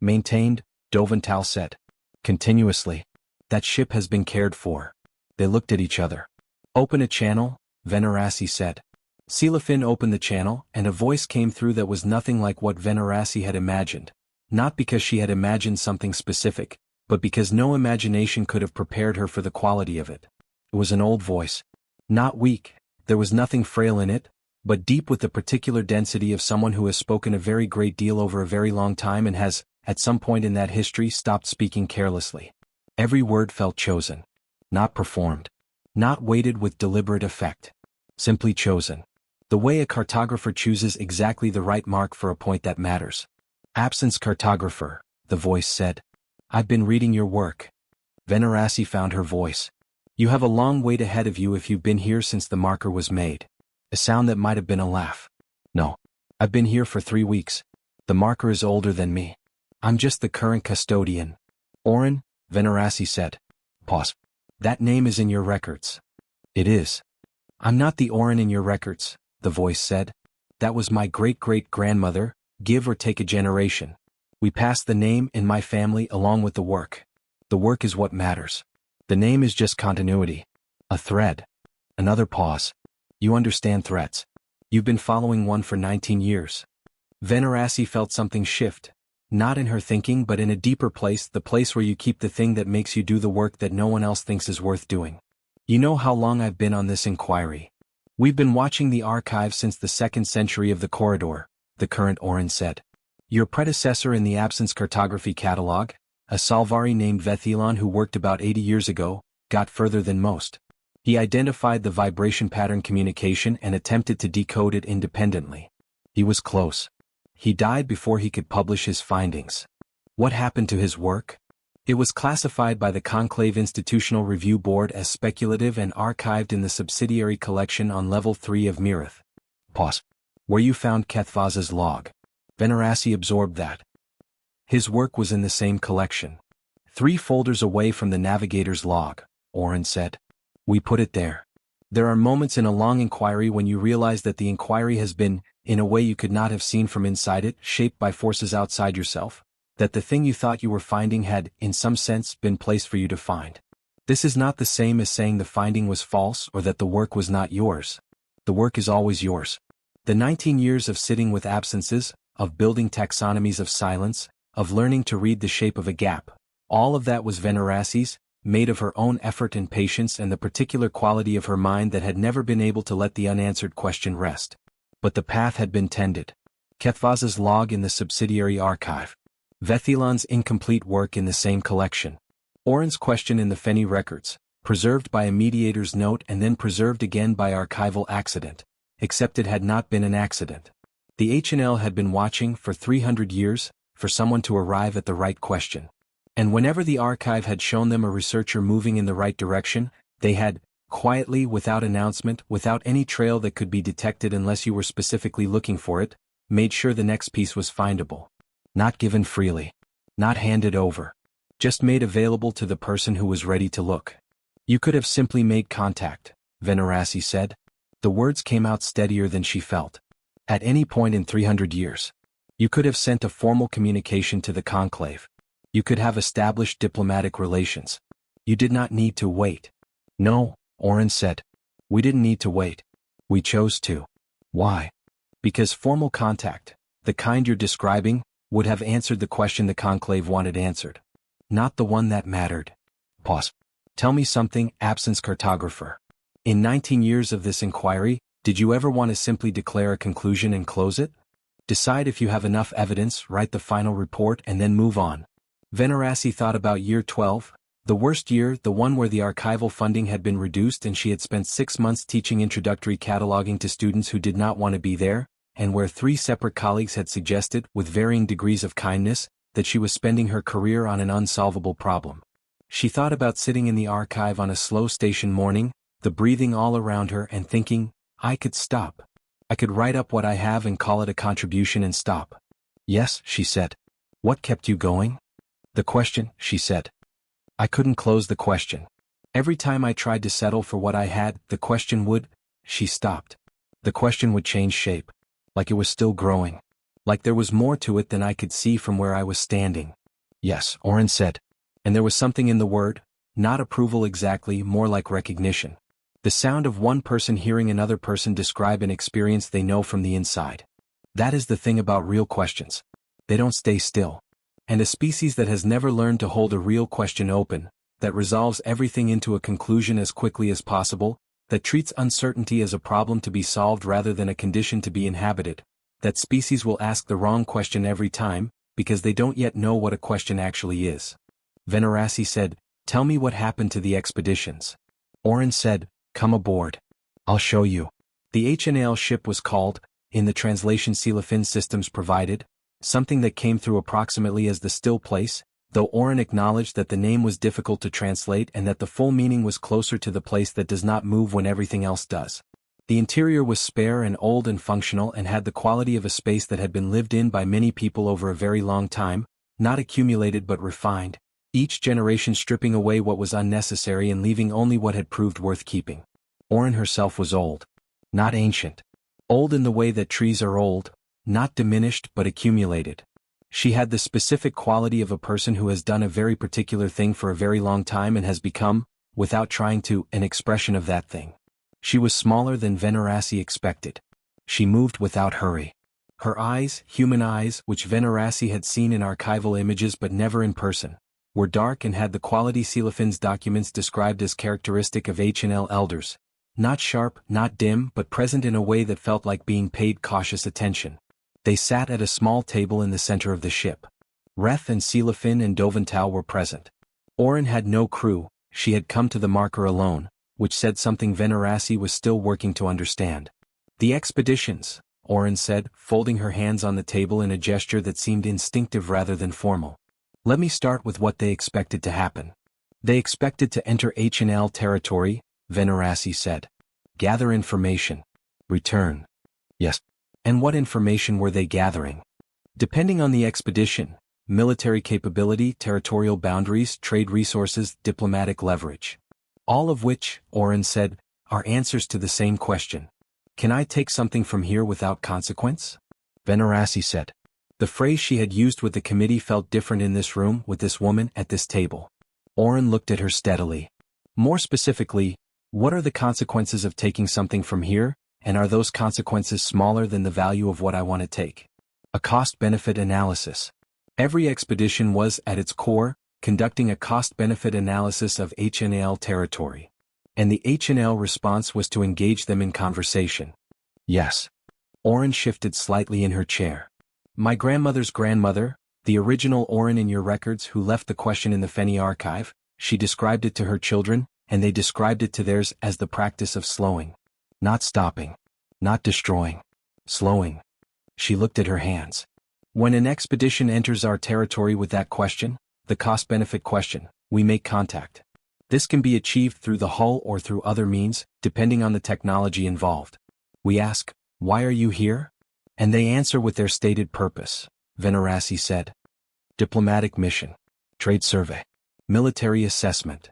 Maintained, Dovental said. Continuously. That ship has been cared for. They looked at each other. Open a channel, Venerassi said. Silafin opened the channel, and a voice came through that was nothing like what Venerassi had imagined. Not because she had imagined something specific, but because no imagination could have prepared her for the quality of it. It was an old voice. Not weak, there was nothing frail in it, but deep with the particular density of someone who has spoken a very great deal over a very long time and has, at some point in that history, stopped speaking carelessly. Every word felt chosen. Not performed. Not weighted with deliberate effect. Simply chosen. The way a cartographer chooses exactly the right mark for a point that matters. Absence cartographer, the voice said. I've been reading your work. Venerassi found her voice. You have a long wait ahead of you if you've been here since the marker was made. A sound that might have been a laugh. No. I've been here for 3 weeks. The marker is older than me. I'm just the current custodian. Oren, Venerassi said. Pause. That name is in your records. It is. I'm not the Oren in your records, the voice said. That was my great-great-grandmother, give or take a generation. We passed the name in my family along with the work. The work is what matters. The name is just continuity. A thread. Another pause. You understand threats. You've been following one for 19 years. Venerassi felt something shift. Not in her thinking but in a deeper place, the place where you keep the thing that makes you do the work that no one else thinks is worth doing. You know how long I've been on this inquiry. We've been watching the archive since the 2nd century of the corridor, the current Oren said. Your predecessor in the absence cartography catalog, A Salvari named Vethilon who worked about 80 years ago, got further than most. He identified the vibration pattern communication and attempted to decode it independently. He was close. He died before he could publish his findings. What happened to his work? It was classified by the Conclave Institutional Review Board as speculative and archived in the subsidiary collection on level 3 of Mirith. Pause. Where you found Kethvaz's log. Venerasi absorbed that. His work was in the same collection. 3 folders away from the navigator's log, Oren said. We put it there. There are moments in a long inquiry when you realize that the inquiry has been, in a way you could not have seen from inside it, shaped by forces outside yourself, that the thing you thought you were finding had, in some sense, been placed for you to find. This is not the same as saying the finding was false or that the work was not yours. The work is always yours. The 19 years of sitting with absences, of building taxonomies of silence, of learning to read the shape of a gap, all of that was Venerasi's, made of her own effort and patience and the particular quality of her mind that had never been able to let the unanswered question rest. But the path had been tended. Kethvaz's log in the subsidiary archive. Vethilon's incomplete work in the same collection. Oren's question in the Feni records, preserved by a mediator's note and then preserved again by archival accident, except it had not been an accident. The HNL had been watching for 300 years, for someone to arrive at the right question. And whenever the archive had shown them a researcher moving in the right direction, they had, quietly, without announcement, without any trail that could be detected unless you were specifically looking for it, made sure the next piece was findable. Not given freely. Not handed over. Just made available to the person who was ready to look. You could have simply made contact, Venerasi said. The words came out steadier than she felt. At any point in 300 years. You could have sent a formal communication to the conclave. You could have established diplomatic relations. You did not need to wait. No, Oren said. We didn't need to wait. We chose to. Why? Because formal contact, the kind you're describing, would have answered the question the conclave wanted answered. Not the one that mattered. Pause. Tell me something, absence cartographer. In 19 years of this inquiry, did you ever want to simply declare a conclusion and close it? Decide if you have enough evidence, write the final report and then move on. Venerasi thought about year 12, the worst year, the one where the archival funding had been reduced and she had spent 6 months teaching introductory cataloging to students who did not want to be there, and where 3 separate colleagues had suggested, with varying degrees of kindness, that she was spending her career on an unsolvable problem. She thought about sitting in the archive on a slow station morning, the breathing all around her and thinking, I could stop. I could write up what I have and call it a contribution and stop. Yes, she said. What kept you going? The question, she said. I couldn't close the question. Every time I tried to settle for what I had, the question would, she stopped. The question would change shape. Like it was still growing. Like there was more to it than I could see from where I was standing. Yes, Oren said. And there was something in the word, not approval exactly, more like recognition. The sound of one person hearing another person describe an experience they know from the inside. That is the thing about real questions. They don't stay still. And a species that has never learned to hold a real question open, that resolves everything into a conclusion as quickly as possible, that treats uncertainty as a problem to be solved rather than a condition to be inhabited, that species will ask the wrong question every time, because they don't yet know what a question actually is. Venerasi said, tell me what happened to the expeditions. Oren said, come aboard. I'll show you. The HNL ship was called, in the translation Celafin Systems provided, something that came through approximately as the still place, though Oren acknowledged that the name was difficult to translate and that the full meaning was closer to the place that does not move when everything else does. The interior was spare and old and functional and had the quality of a space that had been lived in by many people over a very long time, not accumulated but refined, each generation stripping away what was unnecessary and leaving only what had proved worth keeping. Oren herself was old. Not ancient. Old in the way that trees are old, not diminished but accumulated. She had the specific quality of a person who has done a very particular thing for a very long time and has become, without trying to, an expression of that thing. She was smaller than Venerasi expected. She moved without hurry. Her eyes, human eyes, which Venerasi had seen in archival images but never in person, were dark and had the quality Celafin's documents described as characteristic of HNL elders. Not sharp, not dim, but present in a way that felt like being paid cautious attention. They sat at a small table in the center of the ship. Reth and Silafin and Dovental were present. Oren had no crew, she had come to the marker alone, which said something Venerassi was still working to understand. The expeditions, Oren said, folding her hands on the table in a gesture that seemed instinctive rather than formal. Let me start with what they expected to happen. They expected to enter HNL territory, Venerassi said. Gather information. Return. Yes. And what information were they gathering? Depending on the expedition, military capability, territorial boundaries, trade resources, diplomatic leverage. All of which, Oren said, are answers to the same question. Can I take something from here without consequence? Venerassi said. The phrase she had used with the committee felt different in this room with this woman at this table. Oren looked at her steadily. More specifically, what are the consequences of taking something from here, and are those consequences smaller than the value of what I want to take? A cost-benefit analysis. Every expedition was, at its core, conducting a cost-benefit analysis of HNL territory. And the HNL response was to engage them in conversation. Yes. Oren shifted slightly in her chair. My grandmother's grandmother, the original Oren in your records who left the question in the Feni archive, she described it to her children, and they described it to theirs as the practice of slowing. Not stopping. Not destroying. Slowing. She looked at her hands. When an expedition enters our territory with that question, the cost-benefit question, we make contact. This can be achieved through the hull or through other means, depending on the technology involved. We ask, why are you here? And they answer with their stated purpose, Venerassi said. Diplomatic mission. Trade survey. Military assessment.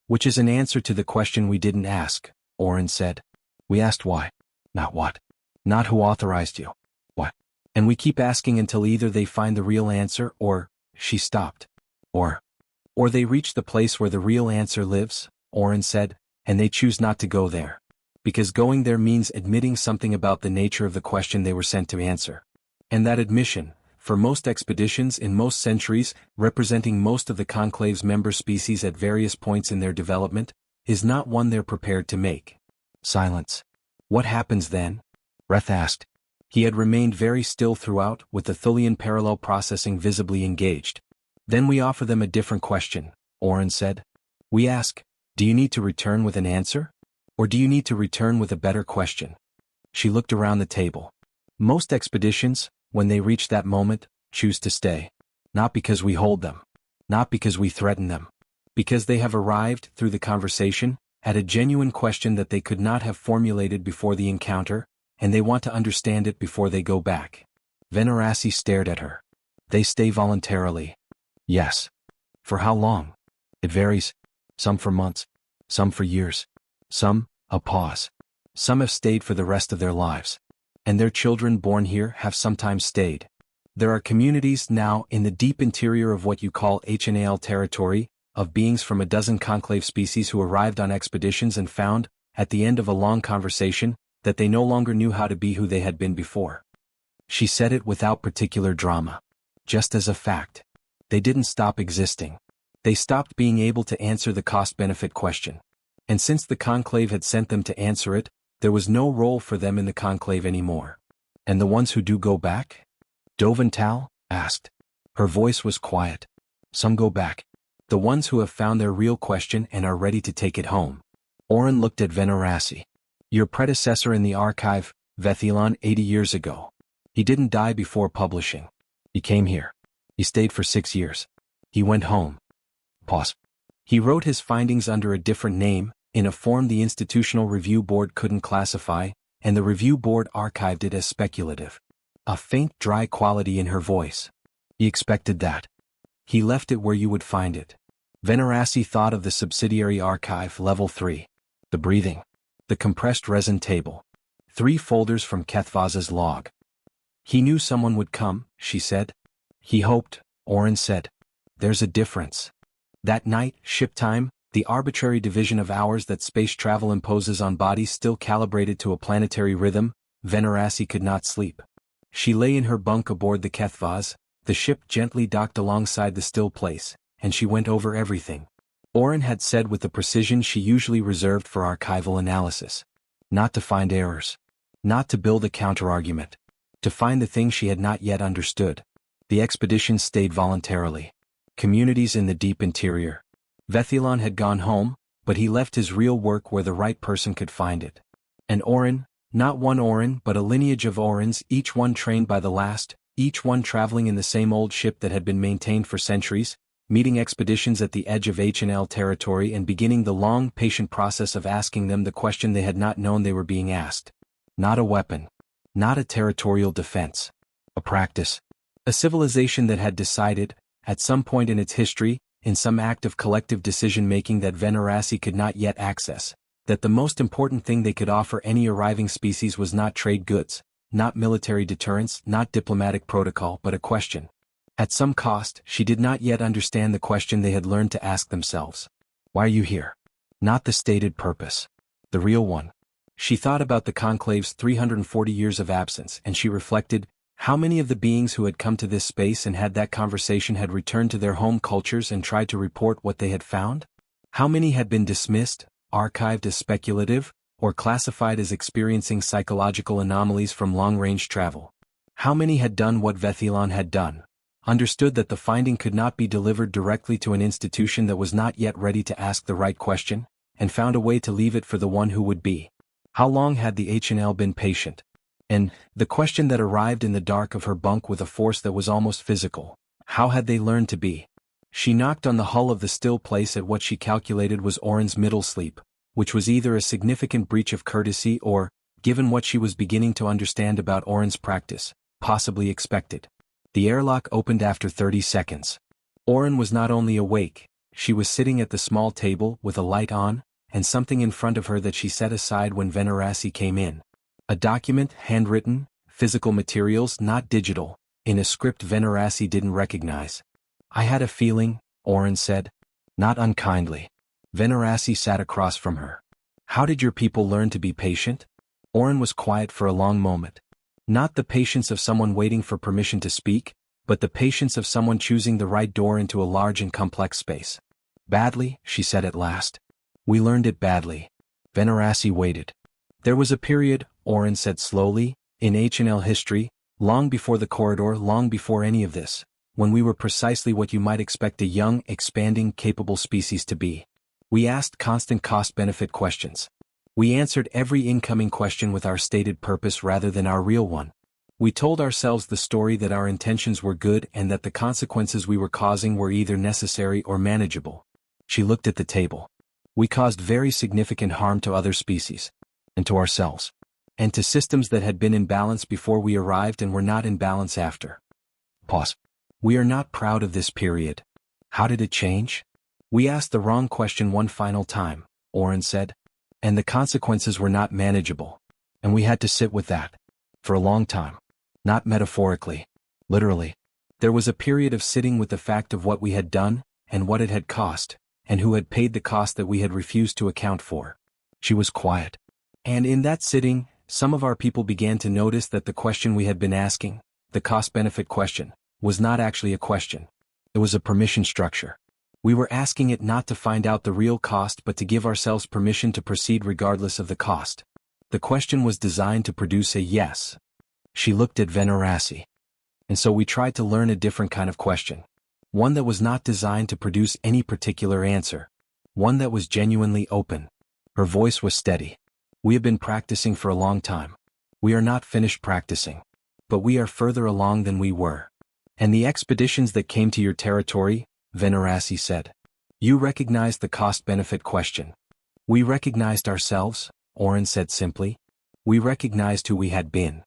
Which is an answer to the question we didn't ask, Oren said. We asked why. Not what. Not who authorized you. What. And we keep asking until either they find the real answer or, she stopped. Or they reach the place where the real answer lives, Oren said, and they choose not to go there. Because going there means admitting something about the nature of the question they were sent to answer. And that admission, for most expeditions in most centuries, representing most of the conclave's member species at various points in their development, is not one they're prepared to make. Silence. What happens then? Reth asked. He had remained very still throughout, with the Thulian parallel processing visibly engaged. Then we offer them a different question, Oren said. We ask, do you need to return with an answer? Or do you need to return with a better question? She looked around the table. Most expeditions, when they reach that moment, choose to stay. Not because we hold them. Not because we threaten them. Because they have arrived, through the conversation, at a genuine question that they could not have formulated before the encounter, and they want to understand it before they go back. Venerassi stared at her. They stay voluntarily. Yes. For how long? It varies. Some for months. Some for years. Some, a pause. Some have stayed for the rest of their lives. And their children born here have sometimes stayed. There are communities now in the deep interior of what you call HNAL territory, of beings from a dozen conclave species who arrived on expeditions and found, at the end of a long conversation, that they no longer knew how to be who they had been before. She said it without particular drama. Just as a fact. They didn't stop existing. They stopped being able to answer the cost-benefit question. And since the conclave had sent them to answer it, there was no role for them in the conclave anymore. And the ones who do go back? Dovental asked. Her voice was quiet. Some go back. The ones who have found their real question and are ready to take it home. Oren looked at Venerassi. Your predecessor in the archive, Vethilon, 80 years ago. He didn't die before publishing. He came here. He stayed for 6 years. He went home. Pause. He wrote his findings under a different name, in a form the Institutional Review Board couldn't classify, and the Review Board archived it as speculative. A faint dry quality in her voice. He expected that. He left it where you would find it. Venerassi thought of the subsidiary archive, level 3. The breathing. The compressed resin table. 3 folders from Kethvaz's log. He knew someone would come, she said. He hoped, Oren said. There's a difference. That night, ship time, the arbitrary division of hours that space travel imposes on bodies still calibrated to a planetary rhythm, Venerassi could not sleep. She lay in her bunk aboard the Kethvaz, the ship gently docked alongside the still place, and she went over everything. Oren had said with the precision she usually reserved for archival analysis. Not to find errors. Not to build a counterargument. To find the thing she had not yet understood. The expedition stayed voluntarily. Communities in the deep interior. Vethylon had gone home, but he left his real work where the right person could find it. An Orin, not one Orin but a lineage of Orins, each one trained by the last, each one traveling in the same old ship that had been maintained for centuries, meeting expeditions at the edge of H&L territory and beginning the long, patient process of asking them the question they had not known they were being asked. Not a weapon. Not a territorial defense. A practice. A civilization that had decided, at some point in its history, in some act of collective decision-making that Veneraci could not yet access, that the most important thing they could offer any arriving species was not trade goods, not military deterrence, not diplomatic protocol, but a question. At some cost, she did not yet understand the question they had learned to ask themselves. Why are you here? Not the stated purpose. The real one. She thought about the conclave's 340 years of absence, and she reflected, how many of the beings who had come to this space and had that conversation had returned to their home cultures and tried to report what they had found? How many had been dismissed, archived as speculative, or classified as experiencing psychological anomalies from long-range travel? How many had done what Vethylon had done, understood that the finding could not be delivered directly to an institution that was not yet ready to ask the right question, and found a way to leave it for the one who would be? How long had the H&L been patient? And, the question that arrived in the dark of her bunk with a force that was almost physical, how had they learned to be? She knocked on the hull of the still place at what she calculated was Orin's middle sleep, which was either a significant breach of courtesy or, given what she was beginning to understand about Orin's practice, possibly expected. The airlock opened after 30 seconds. Orin was not only awake, she was sitting at the small table with a light on, and something in front of her that she set aside when Veneraci came in. A document, handwritten, physical materials, not digital, in a script Veneraci didn't recognize. I had a feeling, Orin said. Not unkindly. Veneraci sat across from her. How did your people learn to be patient? Orin was quiet for a long moment. Not the patience of someone waiting for permission to speak, but the patience of someone choosing the right door into a large and complex space. Badly, she said at last. We learned it badly. Veneraci waited. There was a period, Orin said slowly, in H&L history, long before the corridor, long before any of this, when we were precisely what you might expect a young, expanding, capable species to be. We asked constant cost-benefit questions. We answered every incoming question with our stated purpose rather than our real one. We told ourselves the story that our intentions were good and that the consequences we were causing were either necessary or manageable. She looked at the table. We caused very significant harm to other species. And to ourselves. And to systems that had been in balance before we arrived and were not in balance after. Pause. We are not proud of this period. How did it change? We asked the wrong question one final time, Orin said. And the consequences were not manageable. And we had to sit with that. For a long time. Not metaphorically. Literally. There was a period of sitting with the fact of what we had done, and what it had cost, and who had paid the cost that we had refused to account for. She was quiet. And in that sitting, some of our people began to notice that the question we had been asking, the cost-benefit question, was not actually a question. It was a permission structure. We were asking it not to find out the real cost but to give ourselves permission to proceed regardless of the cost. The question was designed to produce a yes. She looked at Veneraci. And so we tried to learn a different kind of question. One that was not designed to produce any particular answer. One that was genuinely open. Her voice was steady. We have been practicing for a long time. We are not finished practicing. But we are further along than we were. And the expeditions that came to your territory, Veneraci said. You recognized the cost-benefit question. We recognized ourselves, Orin said simply. We recognized who we had been.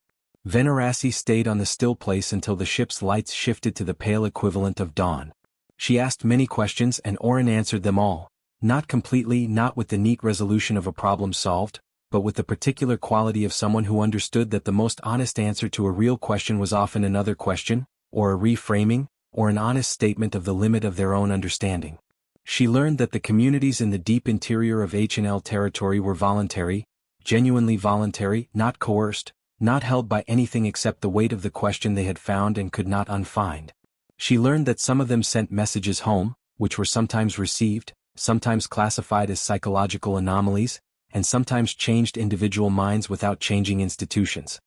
Veneraci stayed on the still place until the ship's lights shifted to the pale equivalent of dawn. She asked many questions and Orin answered them all, not completely, not with the neat resolution of a problem solved, but with the particular quality of someone who understood that the most honest answer to a real question was often another question, or a reframing, or an honest statement of the limit of their own understanding. She learned that the communities in the deep interior of H&L territory were voluntary, genuinely voluntary, not coerced, not held by anything except the weight of the question they had found and could not unfind. She learned that some of them sent messages home, which were sometimes received, sometimes classified as psychological anomalies, and sometimes changed individual minds without changing institutions.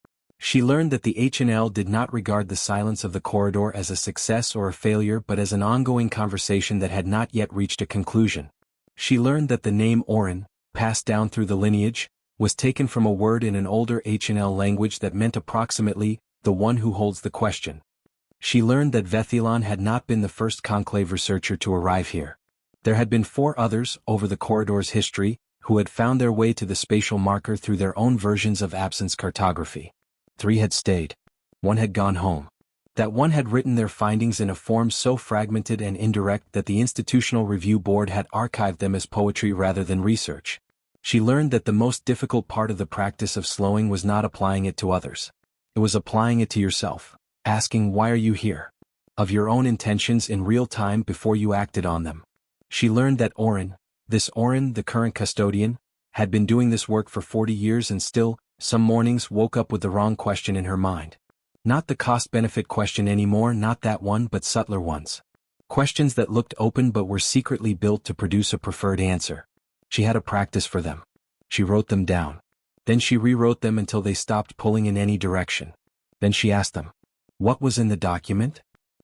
She learned that the HNL did not regard the silence of the corridor as a success or a failure but as an ongoing conversation that had not yet reached a conclusion. She learned that the name Orin, passed down through the lineage, was taken from a word in an older HNL language that meant approximately, the one who holds the question. She learned that Vethilon had not been the first conclave researcher to arrive here. There had been 4 others over the corridor's history, who had found their way to the spatial marker through their own versions of absence cartography. 3 had stayed. 1 had gone home. That 1 had written their findings in a form so fragmented and indirect that the Institutional Review Board had archived them as poetry rather than research. She learned that the most difficult part of the practice of slowing was not applying it to others. It was applying it to yourself, asking why are you here? Of your own intentions in real time before you acted on them. She learned that Orin, the current custodian, had been doing this work for 40 years and still, some mornings woke up with the wrong question in her mind. Not the cost-benefit question anymore, not that one but subtler ones. Questions that looked open but were secretly built to produce a preferred answer. She had a practice for them. She wrote them down. Then she rewrote them until they stopped pulling in any direction. Then she asked them, "What was in the document?"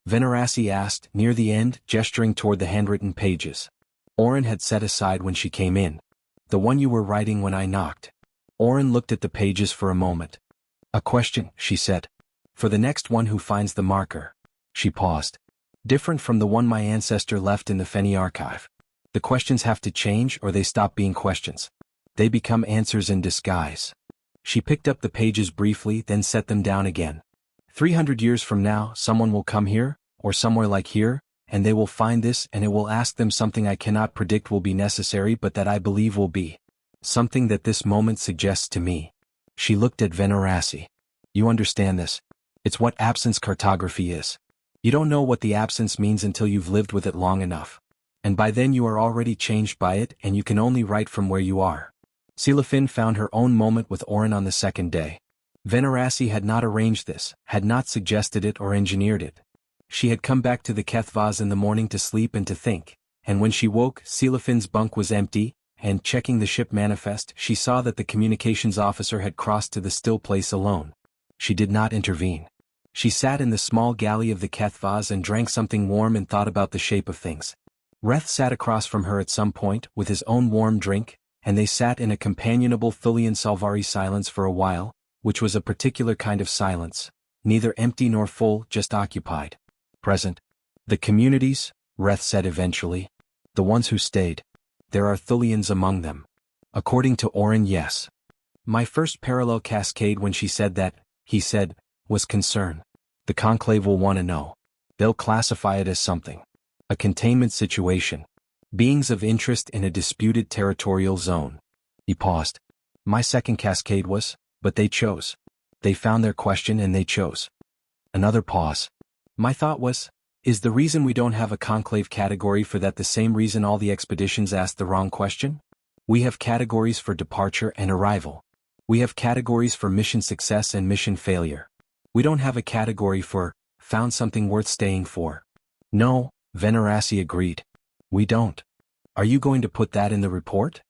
Venerassi asked, near the end, gesturing toward the handwritten pages. Orin had set aside when she came in. "The one you were writing when I knocked." Orin looked at the pages for a moment. "A question," she said. "For the next one who finds the marker." She paused. "Different from the one my ancestor left in the Feni archive. The questions have to change or they stop being questions. They become answers in disguise." She picked up the pages briefly, then set them down again. 300 years from now, someone will come here, or somewhere like here, and they will find this and it will ask them something I cannot predict will be necessary but that I believe will be. Something that this moment suggests to me. She looked at Venerassi. "You understand this? It's what absence cartography is. You don't know what the absence means until you've lived with it long enough. And by then you are already changed by it and you can only write from where you are." Silafin found her own moment with Orin on the second day. Venerassi had not arranged this, had not suggested it or engineered it. She had come back to the Kethvaz in the morning to sleep and to think, and when she woke, Silafin's bunk was empty, and checking the ship manifest, she saw that the communications officer had crossed to the still place alone. She did not intervene. She sat in the small galley of the Kethvaz and drank something warm and thought about the shape of things. Reth sat across from her at some point with his own warm drink, and they sat in a companionable Thulian Salvari silence for a while, which was a particular kind of silence, neither empty nor full, just occupied. Present. "The communities," Reth said eventually. "The ones who stayed. There are Thulians among them." According to Orin, yes. My first parallel cascade when she said that, he said, was concern. The conclave will want to know. They'll classify it as something. A containment situation. Beings of interest in a disputed territorial zone. He paused. My second cascade was, but they chose. They found their question and they chose. Another pause. My thought was, is the reason we don't have a conclave category for that the same reason all the expeditions asked the wrong question? We have categories for departure and arrival. We have categories for mission success and mission failure. We don't have a category for, found something worth staying for. No, Venerassi agreed. We don't. Are you going to put that in the report?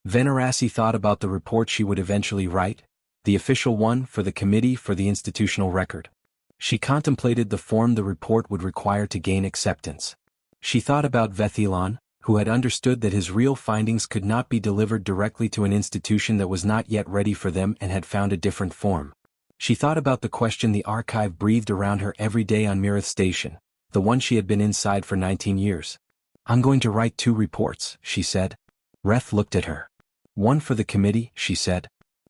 Venerassi thought about the report she would eventually write, the official one for the committee for the institutional record. She contemplated the form the report would require to gain acceptance. She thought about Vethilon, who had understood that his real findings could not be delivered directly to an institution that was not yet ready for them and had found a different form. She thought about the question the archive breathed around her every day on Mirith Station, the one she had been inside for 19 years. I'm going to write 2 reports, she said. Reth looked at her. One for the committee, she said.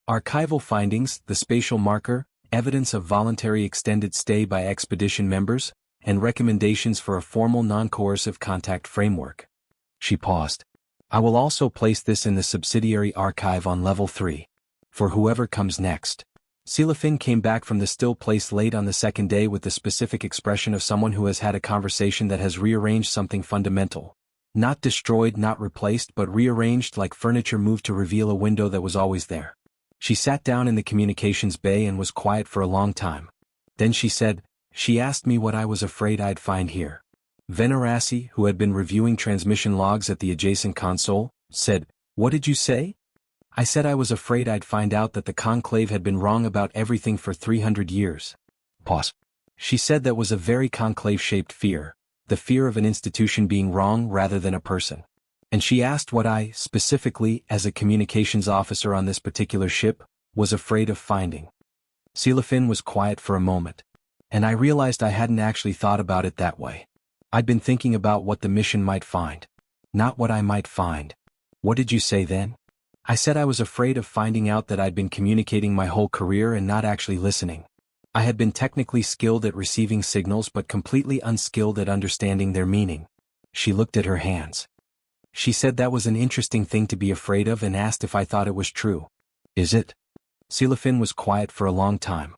Archival findings, the spatial marker, evidence of voluntary extended stay by expedition members, and recommendations for a formal non-coercive contact framework. She paused. I will also place this in the subsidiary archive on level 3. For whoever comes next. Silafin came back from the still place late on the second day with the specific expression of someone who has had a conversation that has rearranged something fundamental. Not destroyed, not replaced, but rearranged like furniture moved to reveal a window that was always there. She sat down in the communications bay and was quiet for a long time. Then she said, she asked me what I was afraid I'd find here. Venerassi, who had been reviewing transmission logs at the adjacent console, said, What did you say? I said I was afraid I'd find out that the conclave had been wrong about everything for 300 years. Pause. She said that was a very conclave-shaped fear, the fear of an institution being wrong rather than a person. And she asked what I, specifically, as a communications officer on this particular ship, was afraid of finding. Silafin was quiet for a moment. And I realized I hadn't actually thought about it that way. I'd been thinking about what the mission might find. Not what I might find. What did you say then? I said I was afraid of finding out that I'd been communicating my whole career and not actually listening. I had been technically skilled at receiving signals but completely unskilled at understanding their meaning. She looked at her hands. She said that was an interesting thing to be afraid of and asked if I thought it was true. Is it? Silafin was quiet for a long time.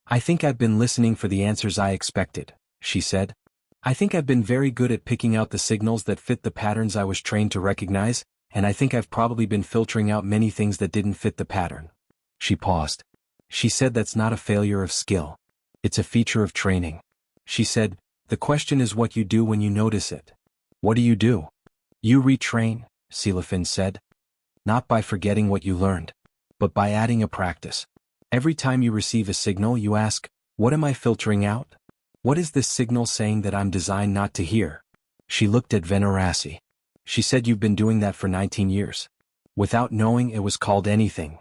I think I've been listening for the answers I expected, she said. I think I've been very good at picking out the signals that fit the patterns I was trained to recognize, and I think I've probably been filtering out many things that didn't fit the pattern. She paused. She said that's not a failure of skill. It's a feature of training. She said, the question is what you do when you notice it. What do? You retrain, Silafin said. Not by forgetting what you learned, but by adding a practice. Every time you receive a signal you ask, what am I filtering out? What is this signal saying that I'm designed not to hear? She looked at Venerasi. She said you've been doing that for 19 years. Without knowing it was called anything.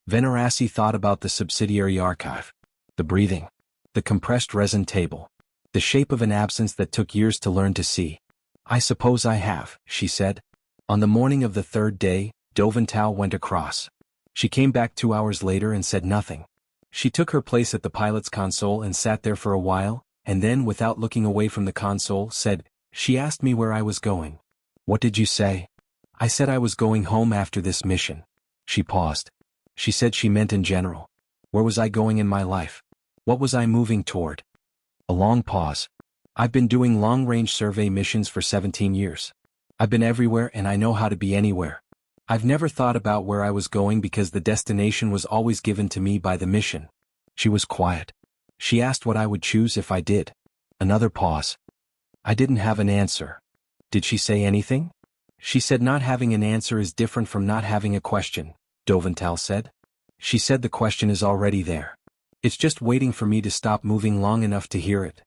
Venerasi thought about the subsidiary archive. The breathing. The compressed resin table. The shape of an absence that took years to learn to see. I suppose I have, she said. On the morning of the third day, Dovental went across. She came back 2 hours later and said nothing. She took her place at the pilot's console and sat there for a while, and then without looking away from the console said, she asked me where I was going. What did you say? I said I was going home after this mission. She paused. She said she meant in general. Where was I going in my life? What was I moving toward? A long pause. I've been doing long-range survey missions for 17 years. I've been everywhere and I know how to be anywhere. I've never thought about where I was going because the destination was always given to me by the mission. She was quiet. She asked what I would choose if I did. Another pause. I didn't have an answer. Did she say anything? She said not having an answer is different from not having a question, Dovental said. She said the question is already there. It's just waiting for me to stop moving long enough to hear it.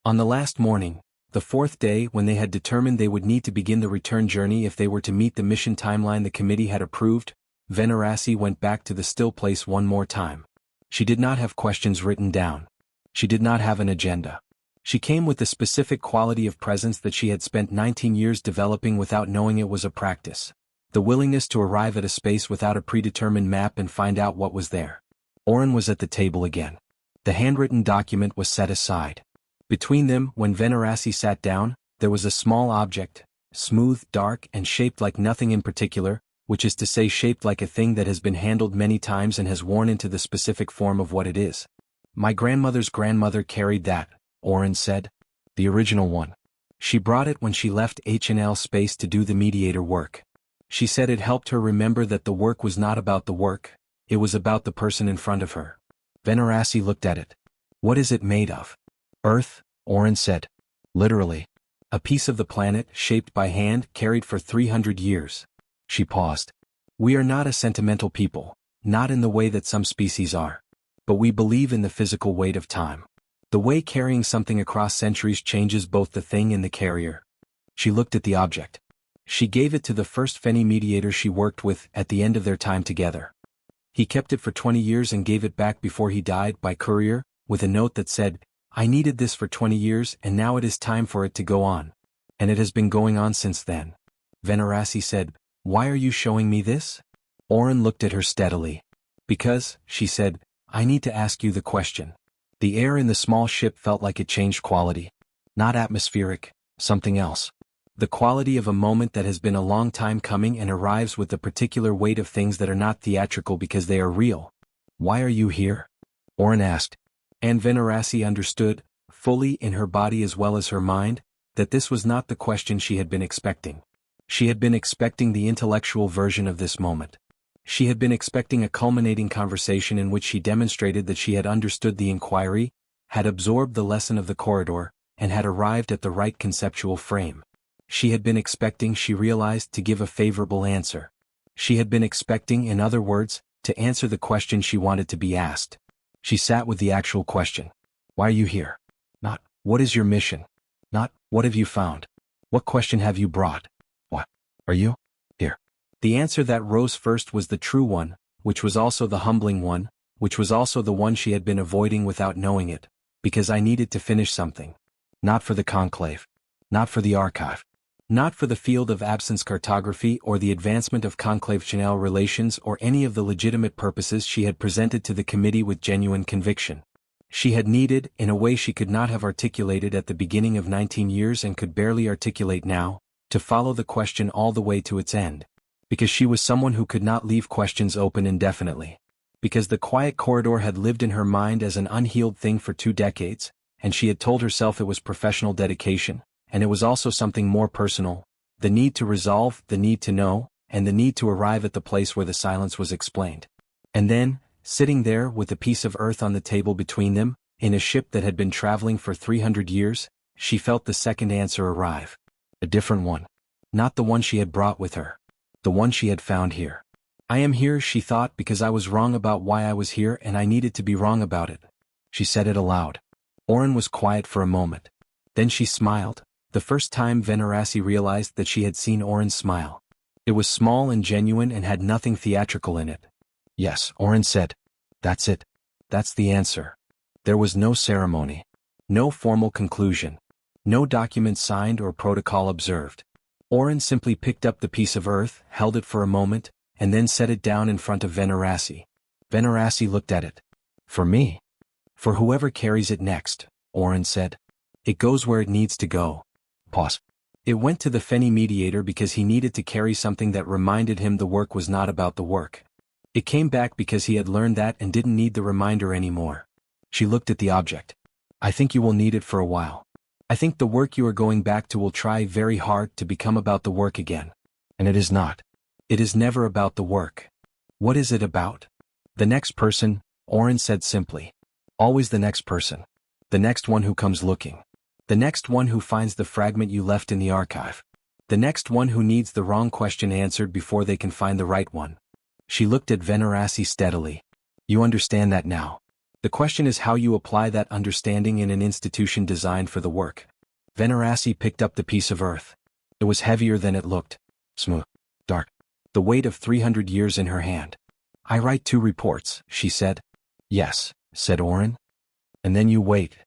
On the last morning, the fourth day when they had determined they would need to begin the return journey if they were to meet the mission timeline the committee had approved, Venerasi went back to the still place one more time. She did not have questions written down. She did not have an agenda. She came with the specific quality of presence that she had spent 19 years developing without knowing it was a practice. The willingness to arrive at a space without a predetermined map and find out what was there. Oren was at the table again. The handwritten document was set aside. Between them, when Venerasi sat down, there was a small object, smooth, dark, and shaped like nothing in particular, which is to say shaped like a thing that has been handled many times and has worn into the specific form of what it is. My grandmother's grandmother carried that, Oren said. The original one. She brought it when she left H&L Space to do the mediator work. She said it helped her remember that the work was not about the work, it was about the person in front of her. Venerasi looked at it. What is it made of? Earth, Oren said. Literally. A piece of the planet, shaped by hand, carried for 300 years. She paused. We are not a sentimental people, not in the way that some species are. But we believe in the physical weight of time. The way carrying something across centuries changes both the thing and the carrier. She looked at the object. She gave it to the first Feni mediator she worked with at the end of their time together. He kept it for 20 years and gave it back before he died by courier, with a note that said, I needed this for 20 years and now it is time for it to go on. And it has been going on since then. Venerasi said, Why are you showing me this? Oren looked at her steadily. Because, she said, I need to ask you the question. The air in the small ship felt like it changed quality. Not atmospheric, something else. The quality of a moment that has been a long time coming and arrives with the particular weight of things that are not theatrical because they are real. Why are you here? Oren asked. And Venerasi understood, fully in her body as well as her mind, that this was not the question she had been expecting. She had been expecting the intellectual version of this moment. She had been expecting a culminating conversation in which she demonstrated that she had understood the inquiry, had absorbed the lesson of the corridor, and had arrived at the right conceptual frame. She had been expecting, she realized, to give a favorable answer. She had been expecting, in other words, to answer the question she wanted to be asked. She sat with the actual question. Why are you here? Not, what is your mission? Not, what have you found? What question have you brought? What are you here? The answer that rose first was the true one, which was also the humbling one, which was also the one she had been avoiding without knowing it, because I needed to finish something. Not for the conclave. Not for the archive. Not for the field of absence cartography or the advancement of conclave-Chanel relations or any of the legitimate purposes she had presented to the committee with genuine conviction. She had needed, in a way she could not have articulated at the beginning of 19 years and could barely articulate now, to follow the question all the way to its end. Because she was someone who could not leave questions open indefinitely. Because the quiet corridor had lived in her mind as an unhealed thing for 2 decades, and she had told herself it was professional dedication, and it was also something more personal, the need to resolve, the need to know, and the need to arrive at the place where the silence was explained. And then, sitting there with a piece of earth on the table between them, in a ship that had been traveling for 300 years, she felt the second answer arrive. A different one. Not the one she had brought with her. The one she had found here. I am here, she thought, because I was wrong about why I was here and I needed to be wrong about it. She said it aloud. Oren was quiet for a moment. Then she smiled, the first time Venerassi realized that she had seen Oren smile. It was small and genuine and had nothing theatrical in it. Yes, Oren said. That's it. That's the answer. There was no ceremony. No formal conclusion. No document signed or protocol observed. Oren simply picked up the piece of earth, held it for a moment, and then set it down in front of Venerassi. Venerassi looked at it. For me? For whoever carries it next, Oren said. It goes where it needs to go. Pause. It went to the Feni mediator because he needed to carry something that reminded him the work was not about the work. It came back because he had learned that and didn't need the reminder anymore. She looked at the object. I think you will need it for a while. I think the work you are going back to will try very hard to become about the work again. And it is not. It is never about the work. What is it about? The next person, Oren said simply. Always the next person. The next one who comes looking. The next one who finds the fragment you left in the archive. The next one who needs the wrong question answered before they can find the right one. She looked at Venerassi steadily. You understand that now. The question is how you apply that understanding in an institution designed for the work. Venerassi picked up the piece of earth. It was heavier than it looked. Smooth. Dark. The weight of 300 years in her hand. I write 2 reports, she said. Yes, said Oren. And then you wait.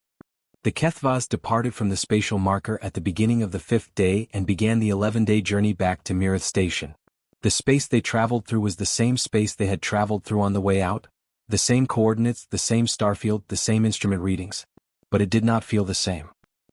The Kethvas departed from the spatial marker at the beginning of the 5th day and began the 11-day journey back to Mirith Station. The space they traveled through was the same space they had traveled through on the way out, the same coordinates, the same starfield, the same instrument readings. But it did not feel the same.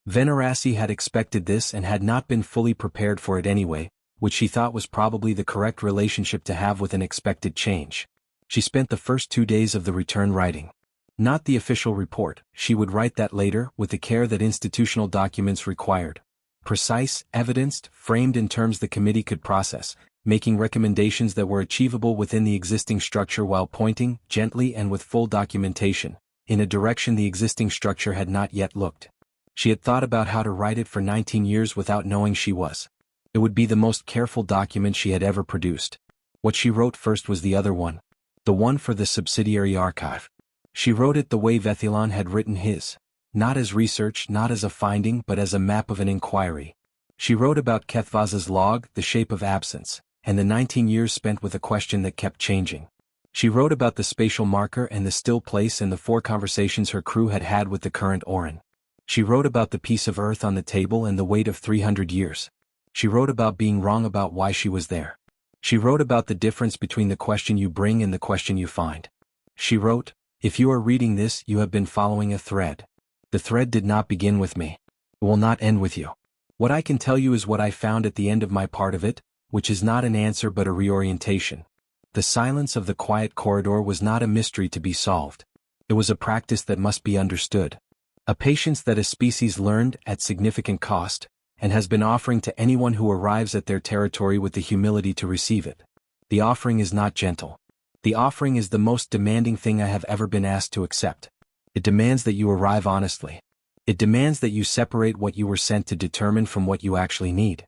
Venerassi had expected this and had not been fully prepared for it anyway, which she thought was probably the correct relationship to have with an expected change. She spent the first 2 days of the return writing. Not the official report, she would write that later with the care that institutional documents required. Precise, evidenced, framed in terms the committee could process, making recommendations that were achievable within the existing structure while pointing, gently and with full documentation, in a direction the existing structure had not yet looked. She had thought about how to write it for 19 years without knowing she was. It would be the most careful document she had ever produced. What she wrote first was the other one. The one for the subsidiary archive. She wrote it the way Vethilon had written his. Not as research, not as a finding, but as a map of an inquiry. She wrote about Kethvas's log, the shape of absence, and the 19 years spent with a question that kept changing. She wrote about the spatial marker and the still place and the 4 conversations her crew had had with the current Oren. She wrote about the piece of earth on the table and the weight of 300 years. She wrote about being wrong about why she was there. She wrote about the difference between the question you bring and the question you find. She wrote, if you are reading this, you have been following a thread. The thread did not begin with me. It will not end with you. What I can tell you is what I found at the end of my part of it, which is not an answer but a reorientation. The silence of the quiet corridor was not a mystery to be solved. It was a practice that must be understood. A patience that a species learned at significant cost, and has been offering to anyone who arrives at their territory with the humility to receive it. The offering is not gentle. The offering is the most demanding thing I have ever been asked to accept. It demands that you arrive honestly. It demands that you separate what you were sent to determine from what you actually need.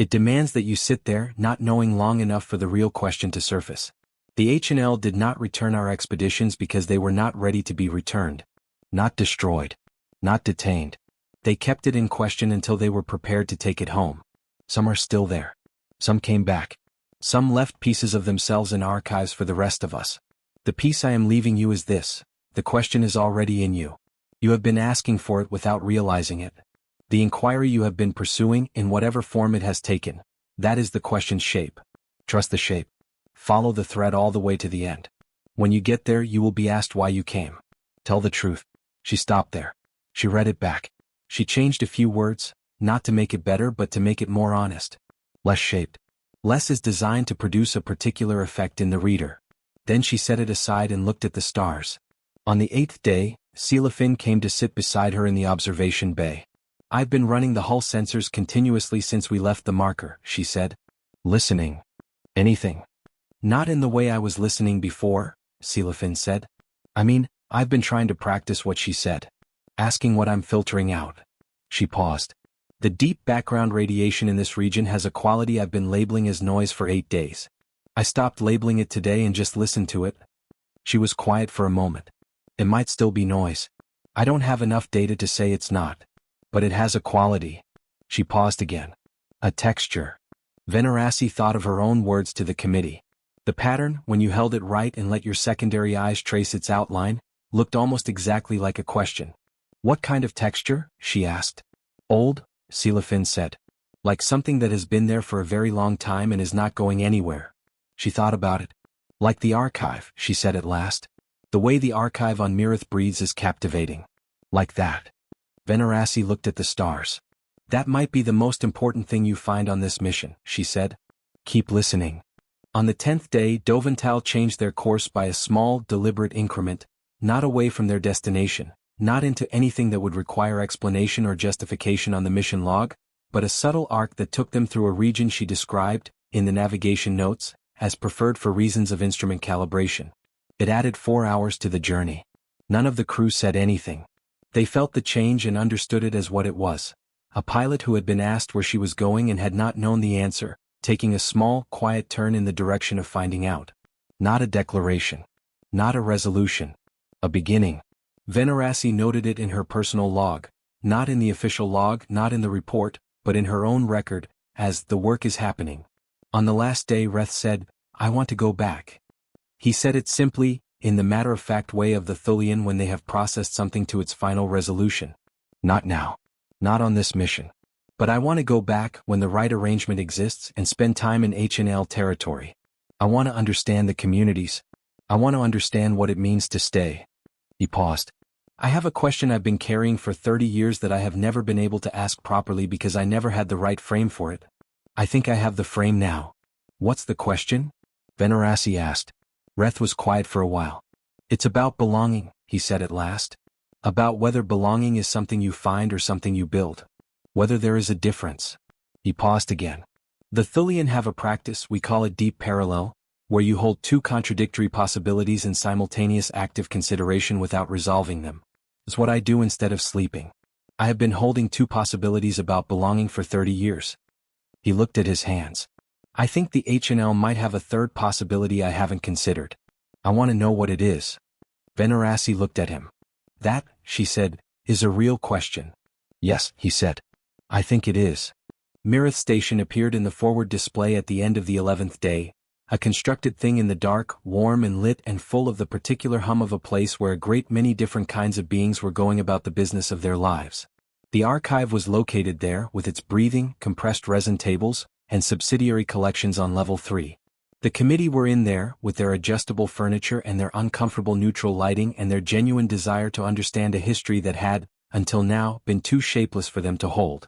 It demands that you sit there, not knowing long enough for the real question to surface. The H&L did not return our expeditions because they were not ready to be returned. Not destroyed. Not detained. They kept it in question until they were prepared to take it home. Some are still there. Some came back. Some left pieces of themselves in archives for the rest of us. The piece I am leaving you is this: the question is already in you. You have been asking for it without realizing it. The inquiry you have been pursuing, in whatever form it has taken, that is the question's shape. Trust the shape. Follow the thread all the way to the end. When you get there, you will be asked why you came. Tell the truth. She stopped there. She read it back. She changed a few words, not to make it better but to make it more honest. Less shaped. Less is designed to produce a particular effect in the reader. Then she set it aside and looked at the stars. On the 8th day, Cellophane came to sit beside her in the observation bay. I've been running the hull sensors continuously since we left the marker, she said. Listening. Anything? Not in the way I was listening before, Cellophane said. I mean, I've been trying to practice what she said. Asking what I'm filtering out. She paused. The deep background radiation in this region has a quality I've been labeling as noise for 8 days. I stopped labeling it today and just listened to it. She was quiet for a moment. It might still be noise. I don't have enough data to say it's not. But it has a quality. She paused again. A texture. Venerassi thought of her own words to the committee. The pattern, when you held it right and let your secondary eyes trace its outline, looked almost exactly like a question. What kind of texture? She asked. Old, Cellophane said. Like something that has been there for a very long time and is not going anywhere. She thought about it. Like the archive, she said at last. The way the archive on Mirith breathes is captivating. Like that. Venerassi looked at the stars. That might be the most important thing you find on this mission, she said. Keep listening. On the 10th day, Dovantal changed their course by a small, deliberate increment, not away from their destination, not into anything that would require explanation or justification on the mission log, but a subtle arc that took them through a region she described, in the navigation notes, as preferred for reasons of instrument calibration. It added 4 hours to the journey. None of the crew said anything. They felt the change and understood it as what it was. A pilot who had been asked where she was going and had not known the answer, taking a small, quiet turn in the direction of finding out. Not a declaration. Not a resolution. A beginning. Venerassi noted it in her personal log, not in the official log, not in the report, but in her own record, as the work is happening. On the last day Reth said, I want to go back. He said it simply, in the matter-of-fact way of the Thulian when they have processed something to its final resolution. Not now. Not on this mission. But I want to go back when the right arrangement exists and spend time in H&L territory. I want to understand the communities. I want to understand what it means to stay. He paused. I have a question I've been carrying for 30 years that I have never been able to ask properly because I never had the right frame for it. I think I have the frame now. What's the question? Venerassi asked. Reth was quiet for a while. It's about belonging, he said at last. About whether belonging is something you find or something you build. Whether there is a difference. He paused again. The Thulian have a practice, we call it deep parallel, where you hold two contradictory possibilities in simultaneous active consideration without resolving them. It's what I do instead of sleeping. I have been holding two possibilities about belonging for 30 years. He looked at his hands. I think the H&L might have a third possibility I haven't considered. I want to know what it is. Venerassi looked at him. That, she said, is a real question. Yes, he said. I think it is. Mirith Station appeared in the forward display at the end of the 11th day, a constructed thing in the dark, warm and lit and full of the particular hum of a place where a great many different kinds of beings were going about the business of their lives. The archive was located there with its breathing, compressed resin tables, and subsidiary collections on level 3. The committee were in there, with their adjustable furniture and their uncomfortable neutral lighting and their genuine desire to understand a history that had, until now, been too shapeless for them to hold.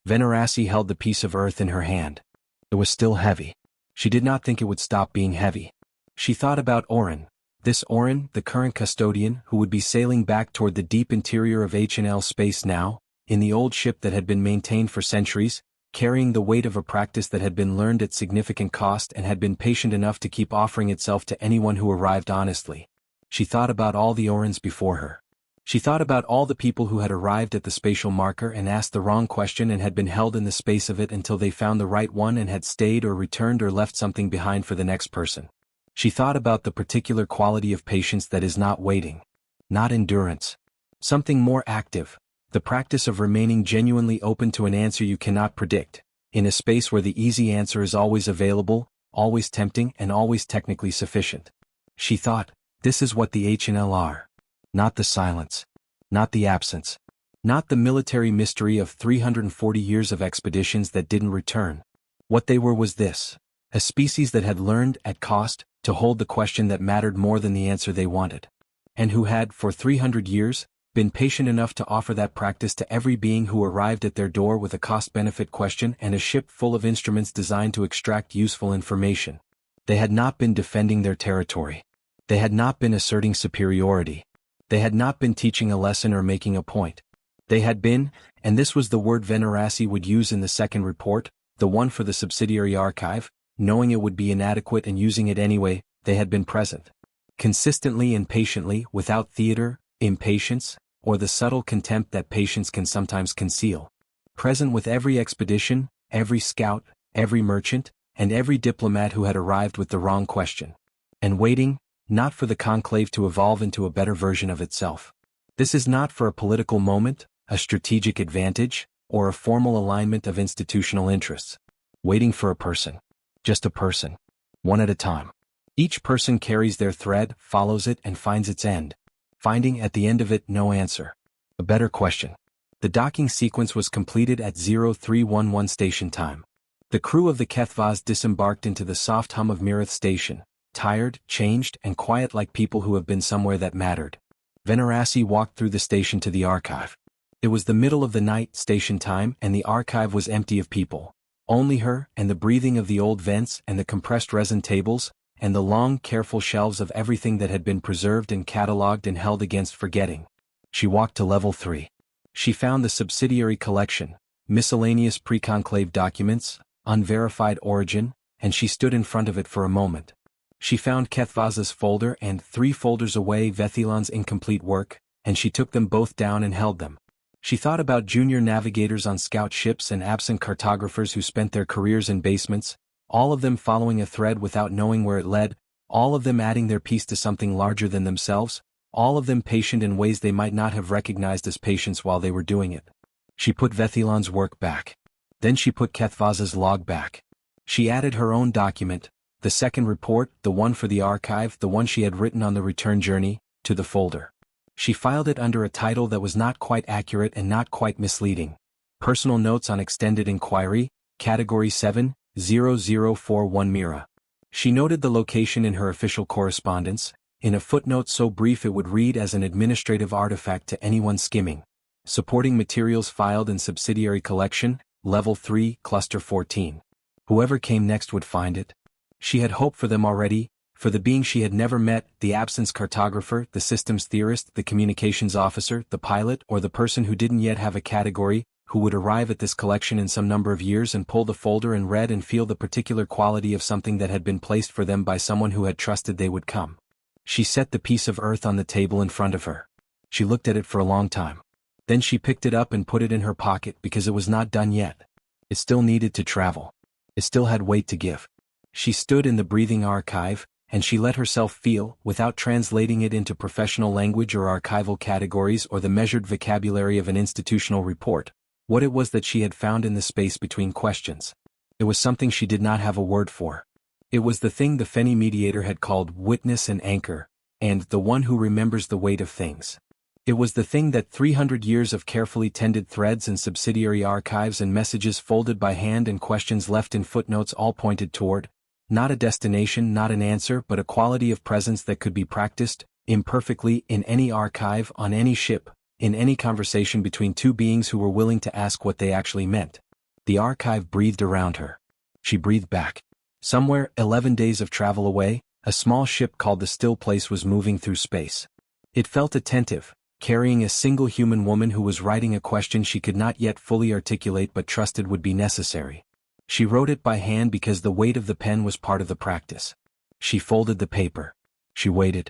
Venerassi held the piece of earth in her hand. It was still heavy. She did not think it would stop being heavy. She thought about Orin. This Orin, the current custodian, who would be sailing back toward the deep interior of H&L space now, in the old ship that had been maintained for centuries, carrying the weight of a practice that had been learned at significant cost and had been patient enough to keep offering itself to anyone who arrived honestly. She thought about all the Orins before her. She thought about all the people who had arrived at the spatial marker and asked the wrong question and had been held in the space of it until they found the right one and had stayed or returned or left something behind for the next person. She thought about the particular quality of patience that is not waiting, not endurance. Something more active, the practice of remaining genuinely open to an answer you cannot predict, in a space where the easy answer is always available, always tempting and always technically sufficient. She thought, this is what the HNL are. Not the silence. Not the absence. Not the military mystery of 340 years of expeditions that didn't return. What they were was this: a species that had learned, at cost, to hold the question that mattered more than the answer they wanted. And who had, for 300 years, been patient enough to offer that practice to every being who arrived at their door with a cost-benefit question and a ship full of instruments designed to extract useful information. They had not been defending their territory. They had not been asserting superiority. They had not been teaching a lesson or making a point. They had been, and this was the word Veneraci would use in the second report, the one for the subsidiary archive, knowing it would be inadequate and using it anyway, they had been present. Consistently and patiently, without theater, impatience, or the subtle contempt that patience can sometimes conceal. Present with every expedition, every scout, every merchant, and every diplomat who had arrived with the wrong question. And waiting, not for the conclave to evolve into a better version of itself. This is not for a political moment, a strategic advantage, or a formal alignment of institutional interests. Waiting for a person. Just a person. One at a time. Each person carries their thread, follows it, and finds its end. Finding at the end of it no answer. A better question. The docking sequence was completed at 0311 station time. The crew of the Kethvaz disembarked into the soft hum of Mirith station. Tired, changed, and quiet like people who have been somewhere that mattered. Veneraci walked through the station to the archive. It was the middle of the night, station time, and the archive was empty of people. Only her, and the breathing of the old vents, and the compressed resin tables, and the long, careful shelves of everything that had been preserved and catalogued and held against forgetting. She walked to level 3. She found the subsidiary collection, miscellaneous pre-conclave documents, unverified origin, and she stood in front of it for a moment. She found Kethvaz's folder and, 3 folders away, Vethilon's incomplete work, and she took them both down and held them. She thought about junior navigators on scout ships and absent cartographers who spent their careers in basements, all of them following a thread without knowing where it led, all of them adding their piece to something larger than themselves, all of them patient in ways they might not have recognized as patience while they were doing it. She put Vethilon's work back. Then she put Kethvaz's log back. She added her own document, the second report, the one for the archive, the one she had written on the return journey, to the folder. She filed it under a title that was not quite accurate and not quite misleading. Personal Notes on Extended Inquiry, Category 7, 0041 Mira. She noted the location in her official correspondence, in a footnote so brief it would read as an administrative artifact to anyone skimming. Supporting materials filed in subsidiary collection, Level 3, Cluster 14. Whoever came next would find it. She had hoped for them already, for the being she had never met, the absence cartographer, the systems theorist, the communications officer, the pilot, or the person who didn't yet have a category, who would arrive at this collection in some number of years and pull the folder and read and feel the particular quality of something that had been placed for them by someone who had trusted they would come. She set the piece of earth on the table in front of her. She looked at it for a long time. Then she picked it up and put it in her pocket because it was not done yet. It still needed to travel. It still had weight to give. She stood in the breathing archive, and she let herself feel, without translating it into professional language or archival categories or the measured vocabulary of an institutional report, what it was that she had found in the space between questions. It was something she did not have a word for. It was the thing the Feni mediator had called witness and anchor, and the one who remembers the weight of things. It was the thing that 300 years of carefully tended threads and subsidiary archives and messages folded by hand and questions left in footnotes all pointed toward. Not a destination, not an answer, but a quality of presence that could be practiced, imperfectly, in any archive, on any ship, in any conversation between two beings who were willing to ask what they actually meant. The archive breathed around her. She breathed back. Somewhere, 11 days of travel away, a small ship called the Still Place was moving through space. It felt attentive, carrying a single human woman who was writing a question she could not yet fully articulate but trusted would be necessary. She wrote it by hand because the weight of the pen was part of the practice. She folded the paper. She waited.